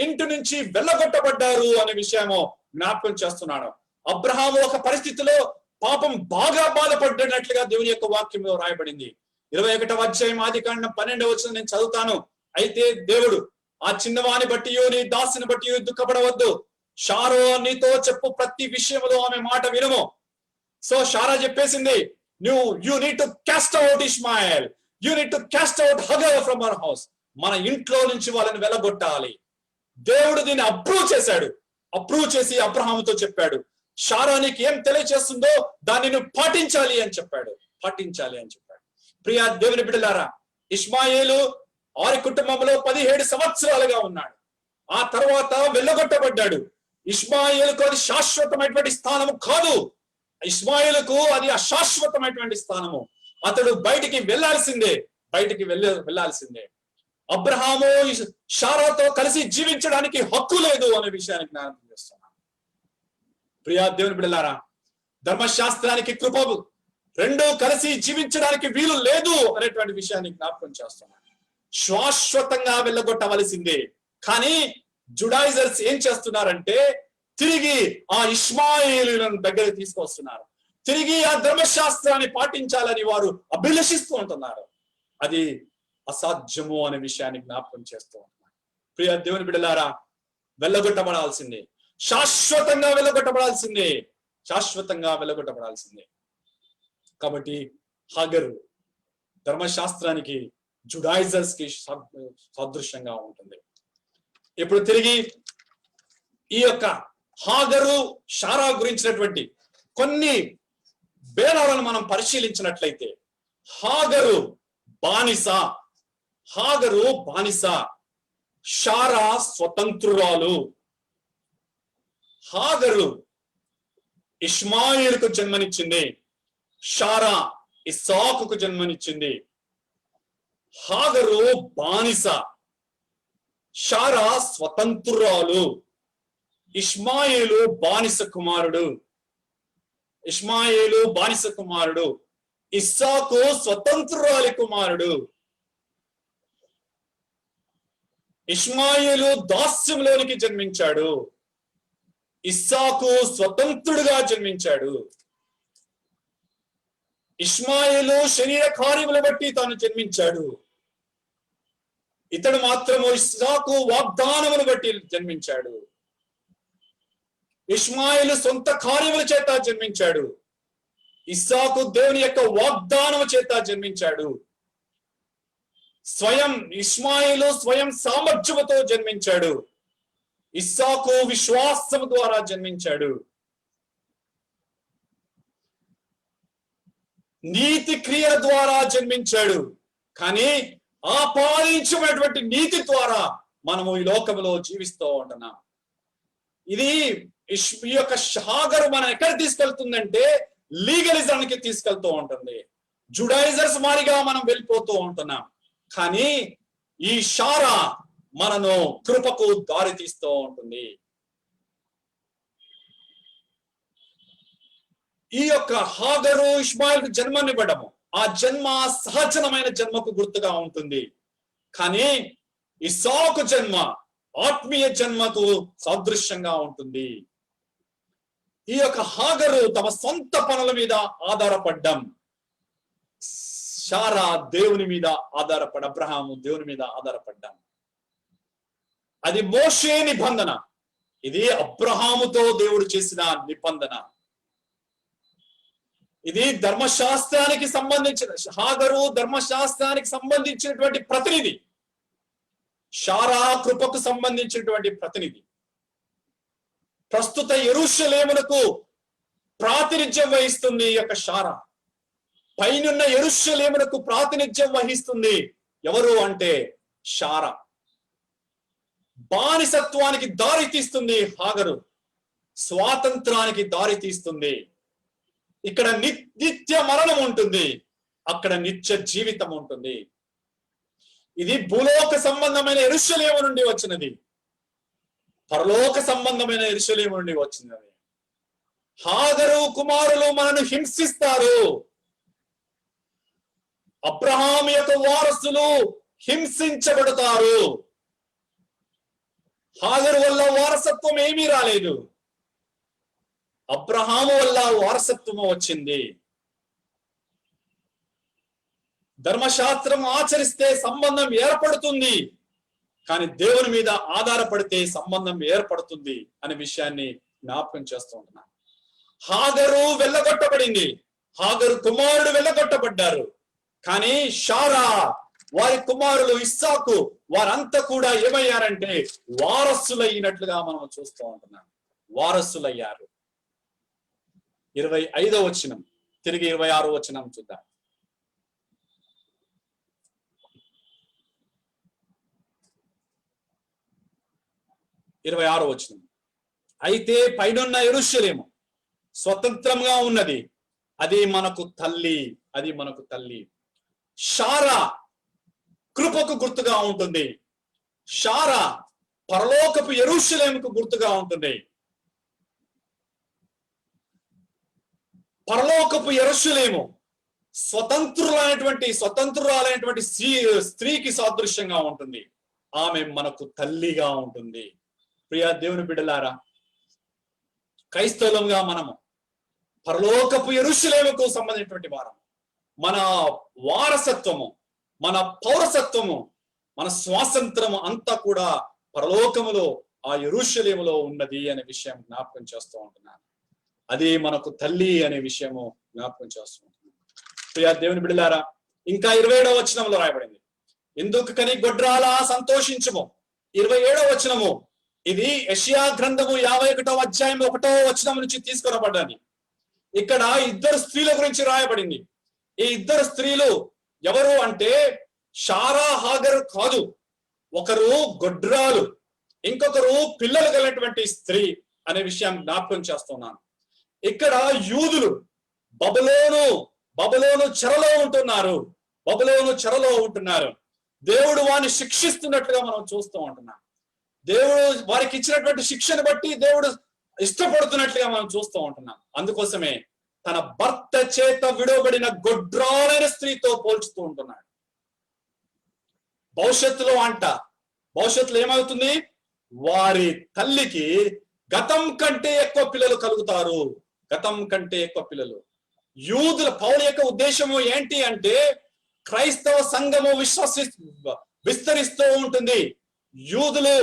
ఇంటి నుంచి వెళ్ళగొట్టబడ్డారు అనే విషయము జ్ఞాపకం చేస్తున్నాడు. అబ్రహాము ఒక పరిస్థితిలో పాపం బాగా బాధపడ్డట్లుగా దేవుని యొక్క వాక్యంలో రాయబడింది. 21వ అధ్యాయం ఆదికాండం 12వ వచనం నేను చదువుతాను. అయితే దేవుడు ఆ చిన్నవాని బట్టి నీ దాసిని బట్టి దుఃఖపడవద్దు, శారో నీతో చెప్పు ప్రతి విషయంలో ఆమె మాట వినుము. సో శారా చెప్పేసింది, you need to cast out Ishmael, you need to cast out Hagar from our house. మన ఇంట్లో నుంచి వాళ్ళని వెళ్ళగొట్టాలి. దేవుడు దీన్ని అప్రూవ్ చేసి అబ్రహాముతో చెప్పాడు, శారా నీకు ఏం తెలియచేస్తుందో దాన్ని నువ్వు పాటించాలి అని చెప్పాడు. ప్రియా దేవుని బిడ్డలారా, ఇష్మాయేలు వారి కుటుంబంలో 17 సంవత్సరాలుగా ఉన్నాడు. ఆ తర్వాత వెళ్ళగొట్టబడ్డాడు. ఇష్మాయేలుకు అది శాశ్వతమైనటువంటి స్థానము కాదు, ఇష్మాయేలుకు అది అశాశ్వతమైనటువంటి స్థానము. అతడు బయటికి వెళ్ళాల్సిందే. అబ్రహాము శారాతో కలిసి జీవించడానికి హక్కు లేదు అనే విషయానికి జ్ఞాపకం చేస్తున్నాను. ప్రియా దేవుని బిడ్డలారా, ధర్మశాస్త్రానికి కృపకు రెండూ కలిసి జీవించడానికి వీలు లేదు అనేటువంటి విషయాన్ని జ్ఞాపకం చేస్తున్నాను. శాశ్వతంగా వెళ్ళగొట్టవలసిందే. కానీ జుడైజర్స్ ఏం చేస్తున్నారంటే తిరిగి ఆ ఇష్మాయేలులను దగ్గర తీసుకొస్తున్నారు. తిరిగి ఆ ధర్మశాస్త్రాన్ని పాటించాలని వారు అభిలషిస్తూ ఉంటున్నారు. అది అసాధ్యము అనే విషయాన్ని జ్ఞాపకం చేస్తూ ఉంటున్నారు. ప్రియ దేవుని బిడ్డలారా, వెళ్ళగొట్టబడాల్సిందే, శాశ్వతంగా వెళ్ళగొట్టబడాల్సిందే, శాశ్వతంగా వెళ్ళగొట్టబడాల్సిందే. కాబట్టి హాగరు ధర్మశాస్త్రానికి, జుడాయిజర్స్ కి సాదృశ్యంగా ఉంటుంది. ఇప్పుడు తిరిగి ఈ యొక్క హాగరు షారా గురించినటువంటి కొన్ని భేదాలను మనం పరిశీలించినట్లయితే, హాగరు బానిస, షారా స్వతంత్రురాలు. హాగరు ఇష్మాయిలుకు జన్మనిచ్చింది, షారా ఇస్సాకుకు జన్మనిచ్చింది. హాగరు బానిస, షారా స్వతంత్రురాలు. ఇష్మాయేలు బానిస కుమారుడు, ఇస్సాకు స్వతంత్రురాలి కుమారుడు. ఇష్మాయేలు దాస్యంలోనికి జన్మించాడు, ఇస్సాకు స్వతంత్రుడుగా జన్మించాడు. ఇష్మాయేలు శరీర కార్యములు బట్టి తాను జన్మించాడు, ఇతడు మాత్రము ఇస్సాకు వాగ్దానమును బట్టి జన్మించాడు. ఇష్మాయేలు సొంత కార్యముల చేత జన్మించాడు, ఇస్సాకు దేవుని యొక్క వాగ్దానము చేత జన్మించాడు. ఇష్మాయేలు స్వయం సామర్థ్యముతో జన్మించాడు, ఇస్సాకు విశ్వాసము ద్వారా జన్మించాడు. నీతి క్రియల ద్వారా జన్మించాడు, కానీ ఆపాదించినటువంటి నీతి ద్వారా మనము ఈ లోకంలో జీవిస్తూ ఉంటున్నాం. ఇది ఈ యొక్క హాగరు మనం ఎక్కడ తీసుకెళ్తుందంటే లీగలిజానికి తీసుకెళ్తూ ఉంటుంది, జుడైజర్స్ మారిగా మనం వెళ్ళిపోతూ ఉంటున్నాం. కానీ ఈ షారా మనను కృపకు దారి తీస్తూ ఉంటుంది. ఈ యొక్క హాగరు ఇష్మాయిల్కు జన్మనివ్వడము, ఆ జన్మ సహజనమైన జన్మకు గుర్తుగా ఉంటుంది. కానీ ఇస్సాకు జన్మ ఆత్మీయ జన్మకు సాదృశ్యంగా ఉంటుంది. ఈ యొక్క హాగరు తమ సొంత పనుల మీద ఆధారపడ్డం, షారా దేవుని మీద అబ్రహాము దేవుని మీద ఆధారపడ్డం. అది మోషే నిబంధన, ఇది అబ్రహాముతో దేవుడు చేసిన నిబంధన. ఇది ధర్మశాస్త్రానికి సంబంధించిన, హాగరు ధర్మశాస్త్రానికి సంబంధించినటువంటి ప్రతినిధి, షారా కృపకు సంబంధించినటువంటి ప్రతినిధి. ప్రస్తుత యెరూషలేమునకు ప్రాతినిధ్యం వహిస్తుంది ఈ యొక్క షారా. పైనున్న యెరూషలేమునకు ప్రాతినిధ్యం వహిస్తుంది ఎవరు అంటే షారా. బానిసత్వానికి దారి తీస్తుంది హాగరు, స్వాతంత్రానికి దారి తీస్తుంది. ఇక్కడ నిత్య మరణం ఉంటుంది, అక్కడ నిత్య జీవితం ఉంటుంది. ఇది భూలోక సంబంధమైన యెరూషలేము నుండి వచ్చినది, పరలోక సంబంధమైన యెరూషలేము నుండి వచ్చినది. హాగరు కుమారులు మనను హింసిస్తారు, అబ్రహాము యొక్క వారసులు హింసించబడతారు. హాగరు వల్ల వారసత్వం ఏమీ రాలేదు, అబ్రహాము వల్ల వారసత్వము వచ్చింది. ధర్మశాస్త్రం ఆచరిస్తే సంబంధం ఏర్పడుతుంది, కానీ దేవుని మీద ఆధారపడితే సంబంధం ఏర్పడుతుంది అనే విషయాన్ని జ్ఞాపకం చేస్తూ ఉంటున్నాను. హాగరు వెళ్ళగొట్టబడింది, హాగరు కుమారుడు వెళ్ళగొట్టబడ్డారు. కానీ షారా, వారి కుమారులు ఇస్సాకు, వారంతా కూడా ఏమయ్యారంటే వారసులైనట్లుగా మనం చూస్తూ ఉంటున్నాం. వారసులయ్యారు. 25వ వచనం, తిరిగి 26వ వచనం చూద్దాం. 26వ వచనం. అయితే పైనున్న యెరూషలేము స్వతంత్రంగా ఉన్నది, అది మనకు తల్లి. షారా కృపకు గుర్తుగా ఉంటుంది, షారా పరలోకపు యెరూషలేముకు గుర్తుగా ఉంటుంది. పరలోకపు యెరూషలేము స్వతంత్రురాలైనటువంటి స్త్రీకి సాదృశ్యంగా ఉంటుంది. ఆమె మనకు తల్లిగా ఉంటుంది. ప్రియ దేవుని బిడ్డలారా, క్రైస్తవులుగా మనము పరలోకపు యెరూషలేముకు సంబంధించినటువంటి వారం. మన వారసత్వము, మన పౌరసత్వము, మన స్వాతంత్రము అంతా కూడా పరలోకములో ఆ యెరూషలేములో ఉన్నది అనే విషయం జ్ఞాపకం చేస్తూ ఉంటున్నాను. అది మనకు తల్లి అనే విషయము జ్ఞాపకం చేస్తూ ఉంటున్నాను. ప్రియా దేవుని బిడ్డలారా, ఇంకా 27వ వచనంలో రాయబడింది, ఎందుకు కని గొడ్రాలా సంతోషించుము. 27వ వచనము ఇది యెషయా గ్రంథము 51వ అధ్యాయం 1వ వచనం నుంచి తీసుకొనబడ్డది. ఇక్కడ ఇద్దరు స్త్రీల గురించి రాయబడింది. ఈ ఇద్దరు స్త్రీలు ఎవరు అంటే షారా హాగర్ కాదు, ఒకరు గొడ్రాలు, ఇంకొకరు పిల్లలు కలిగినటువంటి స్త్రీ అనే విషయం జ్ఞాపకం చేస్తున్నాను. ఇక్కడ యూదులు బబులోను చెరలో ఉంటున్నారు. దేవుడు వారిని శిక్షిస్తున్నట్లుగా మనం చూస్తూ ఉంటున్నాం. దేవుడు వారికి ఇచ్చినటువంటి శిక్షను బట్టి దేవుడు ఇష్టపడుతున్నట్లుగా మనం చూస్తూ ఉంటున్నాం. అందుకోసమే తన భర్త చేత విడవబడిన గొడ్రాలైన స్త్రీతో పోల్చుతూ ఉంటున్నాడు. భవిష్యత్తులో ఏమవుతుంది? వారి తల్లికి గతం కంటే ఎక్కువ పిల్లలు కలుగుతారు. యూదుల పౌలు యొక్క ఉద్దేశము ఏంటి అంటే క్రైస్తవ సంఘము విస్తరిస్తూ ఉంటుంది. యూదులు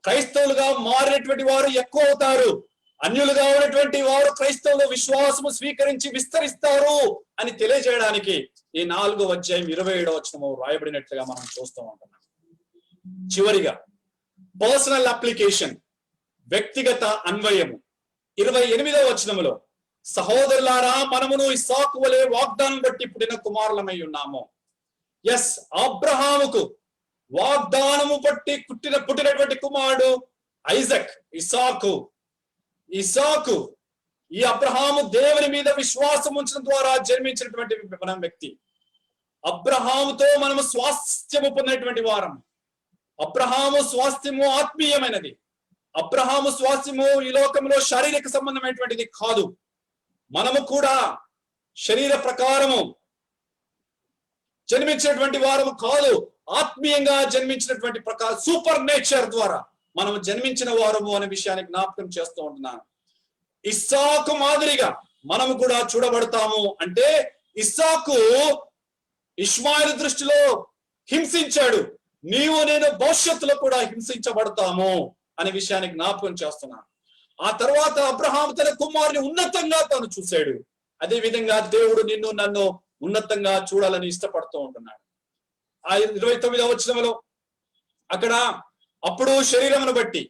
క్రైస్తవులుగా మారినటువంటి వారు ఎక్కువ అవుతారు. అన్యులుగా ఉన్నటువంటి వారు క్రైస్తవులు విశ్వాసము స్వీకరించి విస్తరిస్తారు అని తెలియజేయడానికి ఈ 4వ అధ్యాయం 27వ వచనము రాయబడినట్లుగా మనం చూస్తూ ఉంటున్నాం. చివరిగా పర్సనల్ అప్లికేషన్, వ్యక్తిగత అన్వయము 28వ వచనములో, సహోదరులారా మనమును ఇస్సాకు వలె వాగ్దానం బట్టి పుట్టిన కుమారులమై ఉన్నాము. అబ్రహాముకు వాగ్దానము బట్టి పుట్టినటువంటి కుమారుడు ఐజక్, ఇస్సాకు. ఈ అబ్రహాము దేవుని మీద విశ్వాసం ఉంచడం ద్వారా జన్మించినటువంటి వ్యక్తి. అబ్రహాముతో మనము స్వాస్థ్యము పొందినటువంటి వారం. అబ్రహాము స్వాస్థ్యము ఆత్మీయమైనది. అబ్రహాము స్వాస్థ్యము ఈ లోకంలో శారీరక సంబంధమైనటువంటిది కాదు. మనము కూడా శరీర ప్రకారము జన్మించినటువంటి వారము కాదు, ఆత్మీయంగా జన్మించినటువంటి సూపర్ నేచర్ ద్వారా మనం జన్మించిన వారము అనే విషయాన్ని జ్ఞాపకం చేస్తూ ఉంటున్నాను. ఇస్సాకు మాదిరిగా మనము కూడా చూడబడతాము. అంటే ఇస్సాకు ఇష్మాయిలు దృష్టిలో హింసించాడు, నీవు నేను భవిష్యత్తులో కూడా హింసించబడతాము అనే విషయాన్ని జ్ఞాపకం చేస్తున్నాను. ఆ తర్వాత అబ్రహాం తన కుమారుని ఉన్నతంగా తాను చూశాడు. అదే విధంగా దేవుడు నిన్ను నన్ను ఉన్నతంగా చూడాలని ఇష్టపడుతూ ఉంటున్నాడు. ఆ 29వ వచనంలో అక్కడ అప్పుడు శరీరమును బట్టి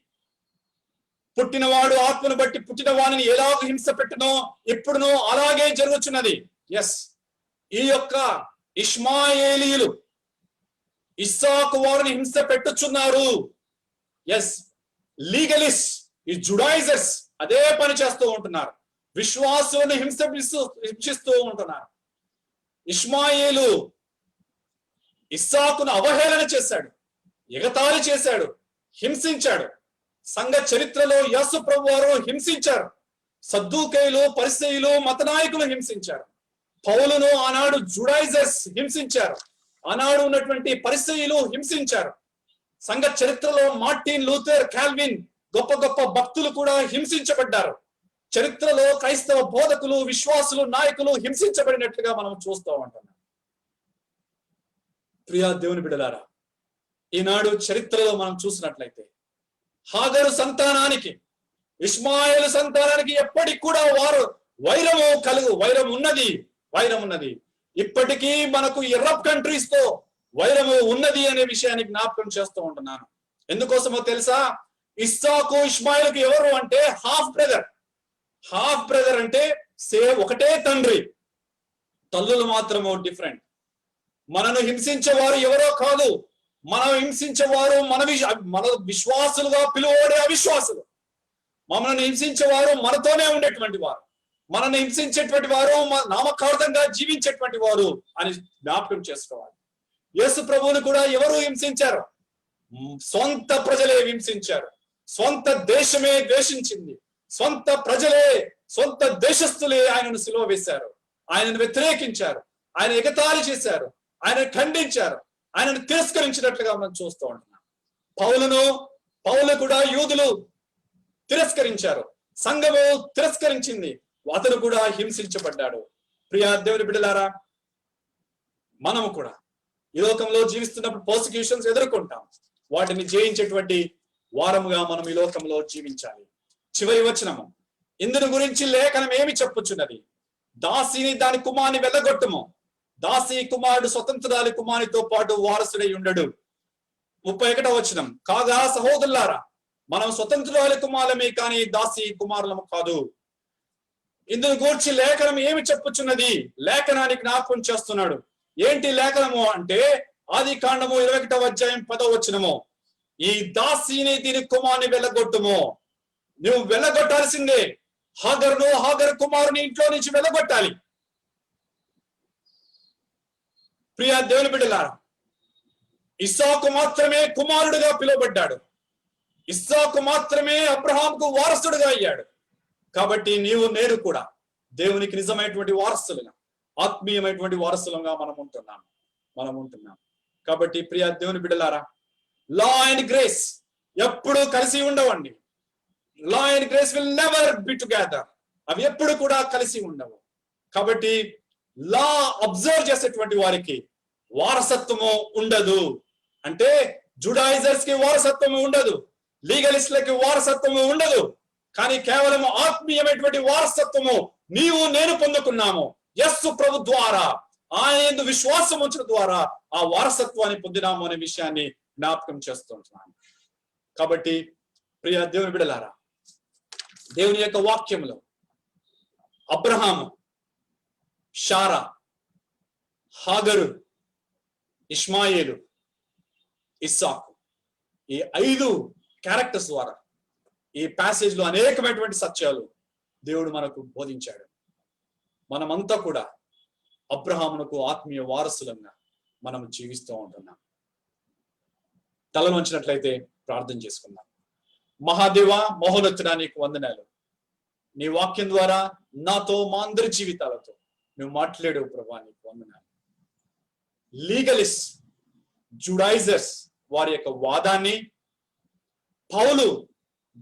పుట్టినవాడు ఆత్మను బట్టి పుట్టిన వాడిని ఎలాగ హింస పెట్టునో ఇప్పుడునో అలాగే జరుగుతున్నది. ఈ యొక్క ఇష్మాయేలీయులు ఇస్సాకు వారిని హింస పెట్టుచున్నారు. లీగలిస్ట్, ఈ జుడాయిజర్స్ అదే పని చేస్తూ ఉంటున్నారు. విశ్వాసులను హింసిస్తూ ఉంటున్నారు. ఇష్మాయేలు ఇస్సాకును అవహేళన చేశాడు, ఎగతాళి చేశాడు, హింసించాడు. సంఘ చరిత్రలో యేసు ప్రభు వారు హింసించారు. సద్దూకైలు, పరిసయ్యులు, మత నాయకులు హింసించారు. పౌలును ఆనాడు జుడాయిజర్స్ హింసించారు. ఆనాడు ఉన్నటువంటి పరిసయ్యులు హింసించారు. సంఘ చరిత్రలో మార్టిన్ లూథర్, కాల్విన్, గొప్ప గొప్ప భక్తులు కూడా హింసించబడ్డారు. చరిత్రలో క్రైస్తవ బోధకులు, విశ్వాసులు, నాయకులు హింసించబడినట్లుగా మనం చూస్తూ ఉంటున్నాం. ప్రియా దేవుని బిడ్డలారా, ఈనాడు చరిత్రలో మనం చూసినట్లయితే హాగరు సంతానానికి, ఇష్మాయేలు సంతానానికి ఎప్పటికి కూడా వారు వైరం ఉన్నది. ఇప్పటికీ మనకు అరబ్ కంట్రీస్ తో వైరము ఉన్నది అనే విషయాన్ని జ్ఞాపకం చేస్తూ ఉంటున్నాను. ఎందుకోసమో తెలుసా? ఇస్సాకు ఇష్మాయేలుకి ఎవరు అంటే హాఫ్ బ్రదర్ అంటే ఒకటే తండ్రి, తల్లులు మాత్రము డిఫరెంట్. మనను హింసించేవారు ఎవరో కాదు, మనం హింసించేవారు మన విశ్వాసులుగా పిలువబడే అవిశ్వాసులు. మమ్మల్ని హింసించేవారు మనతోనే ఉండేటువంటి వారు, మనల్ని హింసించేటువంటి వారు నామకార్థంగా జీవించేటువంటి వారు అని జ్ఞాపకం చేసుకోవాలి. యేసు ప్రభువుని కూడా ఎవరు హింసించారు? సొంత ప్రజలే హింసించారు. సొంత దేశమే ద్వేషించింది. సొంత ప్రజలే, సొంత దేశస్థులే ఆయనను సిలువ వేశారు, ఆయనను వ్యతిరేకించారు, ఆయన ఎగతాళి చేశారు, ఆయన ఖండించారు, ఆయనను తిరస్కరించినట్లుగా మనం చూస్తూ ఉంటున్నాం. పౌలు కూడా యూదులు తిరస్కరించారు, సంఘము తిరస్కరించింది, అతను కూడా హింసించబడ్డాడు. ప్రియా దేవుని బిడ్డలారా, మనము కూడా ఈ లోకంలో జీవిస్తున్నప్పుడు పర్సిక్యూషన్స్ ఎదుర్కొంటాం. వాటిని జయించేటువంటి వారముగా మనం ఈ లోకంలో జీవించాలి. చివరి వచనము, ఇందుని గురించి లేఖనం ఏమి చెప్పుచున్నది? దాసిని దాని కుమారుని వెళ్ళగొట్టుము, దాసి కుమారుడు స్వతంత్రాలి కుమారునితో పాటు వారసుడై ఉండడు. 31వ వచనం, కాగా సహోదరులారా, మనం స్వతంత్రాలి కుమారులమే కానీ దాసి కుమారులము కాదు. ఇందుని గూర్చి లేఖనం ఏమి చెప్పుచున్నది? లేఖనానికి జ్ఞాపకం చేస్తున్నాడు. ఏంటి లేఖనము అంటే ఆది కాండము 21వ అధ్యాయం 10వ వచనము, ఈ దాసిని దీని కుమారుని వెళ్ళగొట్టుము. నువ్వు వెళ్ళగొట్టాల్సిందే. హాగరు కుమారుని ఇంట్లో నుంచి వెళ్ళగొట్టాలి. ప్రియ దేవుని బిడ్డలారా, ఇస్సాకు మాత్రమే కుమారుడుగా పిలువబడ్డాడు. ఇస్సాకు మాత్రమే అబ్రహాంకు వారసుడుగా అయ్యాడు. కాబట్టి నీవు నేను కూడా దేవునికి నిజమైనటువంటి వారసులుగా, ఆత్మీయమైనటువంటి వారసులుగా మనం ఉంటున్నాం. కాబట్టి ప్రియ దేవుని బిడ్డలారా, లా అండ్ గ్రేస్ ఎప్పుడు కలిసి ఉండవండి. Law and grace will never be together. అవి ఎప్పుడు కూడా కలిసి ఉండవు. కాబట్టి లా అబ్జర్వ్ చేసేటువంటి వారికి వారసత్వము ఉండదు. అంటే జుడాయిజర్స్ కి వారసత్వము ఉండదు, లీగలిస్టులకి వారసత్వము ఉండదు. కానీ కేవలం ఆత్మీయమైనటువంటి వారసత్వము నీవు నేను పొందుకున్నాము యేసు ప్రభు ద్వారా. ఆయన విశ్వాసం ఉంచడం ద్వారా ఆ వారసత్వాన్ని పొందినాము అనే విషయాన్ని జ్ఞాపకం చేస్తుంటున్నాను. కాబట్టి ప్రియ దేవుని బిడ్డలారా, దేవుని యొక్క వాక్యంలో అబ్రహాము, షారా, హాగరు, ఇష్మాయేలు, ఇస్సాకు, ఈ 5 క్యారెక్టర్స్ ద్వారా ఈ ప్యాసేజ్ లో అనేకమైనటువంటి సత్యాలు దేవుడు మనకు బోధించాడు. మనమంతా కూడా అబ్రహామునకు ఆత్మీయ వారసులంగా మనం జీవిస్తూ ఉంటున్నాం. తలను వంచినట్లయితే ప్రార్థన చేసుకుందాం. మహాదేవ, మహోన్నతుడా, నీకు వందనాలు. నీ వాక్యం ద్వారా నాతో, మా అందరి జీవితాలతో నువ్వు మాట్లాడావు ప్రభా, నీకు వందనాలు. లీగలిస్ట్, జుడైజర్స్ వారి యొక్క వాదాన్ని పౌలు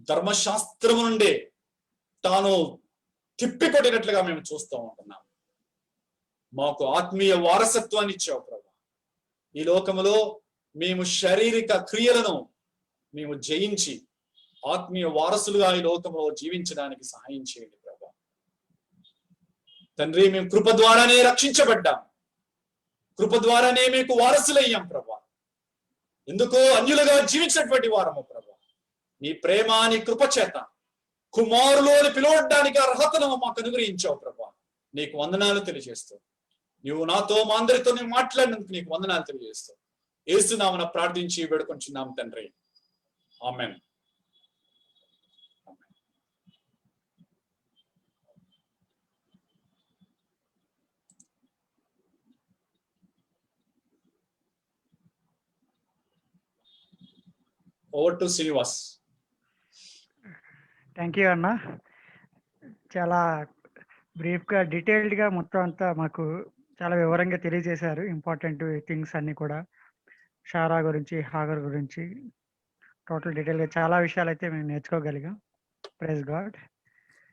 ధర్మశాస్త్రము నుండి తాను తిప్పికొట్టినట్లుగా మేము చూస్తూ ఉంటున్నాం. మాకు ఆత్మీయ వారసత్వాన్ని ఇచ్చావు ప్రభా. ఈ లోకములో మేము శారీరక క్రియలను మేము జయించి ఆత్మీయ వారసులుగా ఈ లోకంలో జీవించడానికి సహాయం చేయండి ప్రభా. తండ్రి, మేము కృప ద్వారానే రక్షించబడ్డాం, కృప ద్వారానే మీకు వారసులయ్యాం ప్రభా. ఎందుకు అన్యులుగా జీవించినటువంటి వారము ప్రభా. నీ ప్రేమ, నీ కృప చేత కుమారులు అని పిలువడానికి అర్హతను మాకు అనుగ్రహించావు ప్రభా. నీకు వందనాలు తెలియజేస్తూ, నువ్వు నాతో, మా అందరితో నువ్వు మాట్లాడినందుకు నీకు వందనాలు తెలియజేస్తూ యేసునామమున ప్రార్థించి వేడుకొంచున్నాం తండ్రి. ఆమేన్. Over to Srinivas. Thank you అన్న. చాలా బ్రీఫ్గా, డీటెయిల్డ్గా మొత్తం అంతా మాకు చాలా వివరంగా తెలియజేశారు. ఇంపార్టెంట్ థింగ్స్ అన్నీ కూడా, షారా గురించి, హాగర్ గురించి టోటల్ డీటెయిల్గా చాలా విషయాలు అయితే మేము నేర్చుకోగలిగాం. Praise God.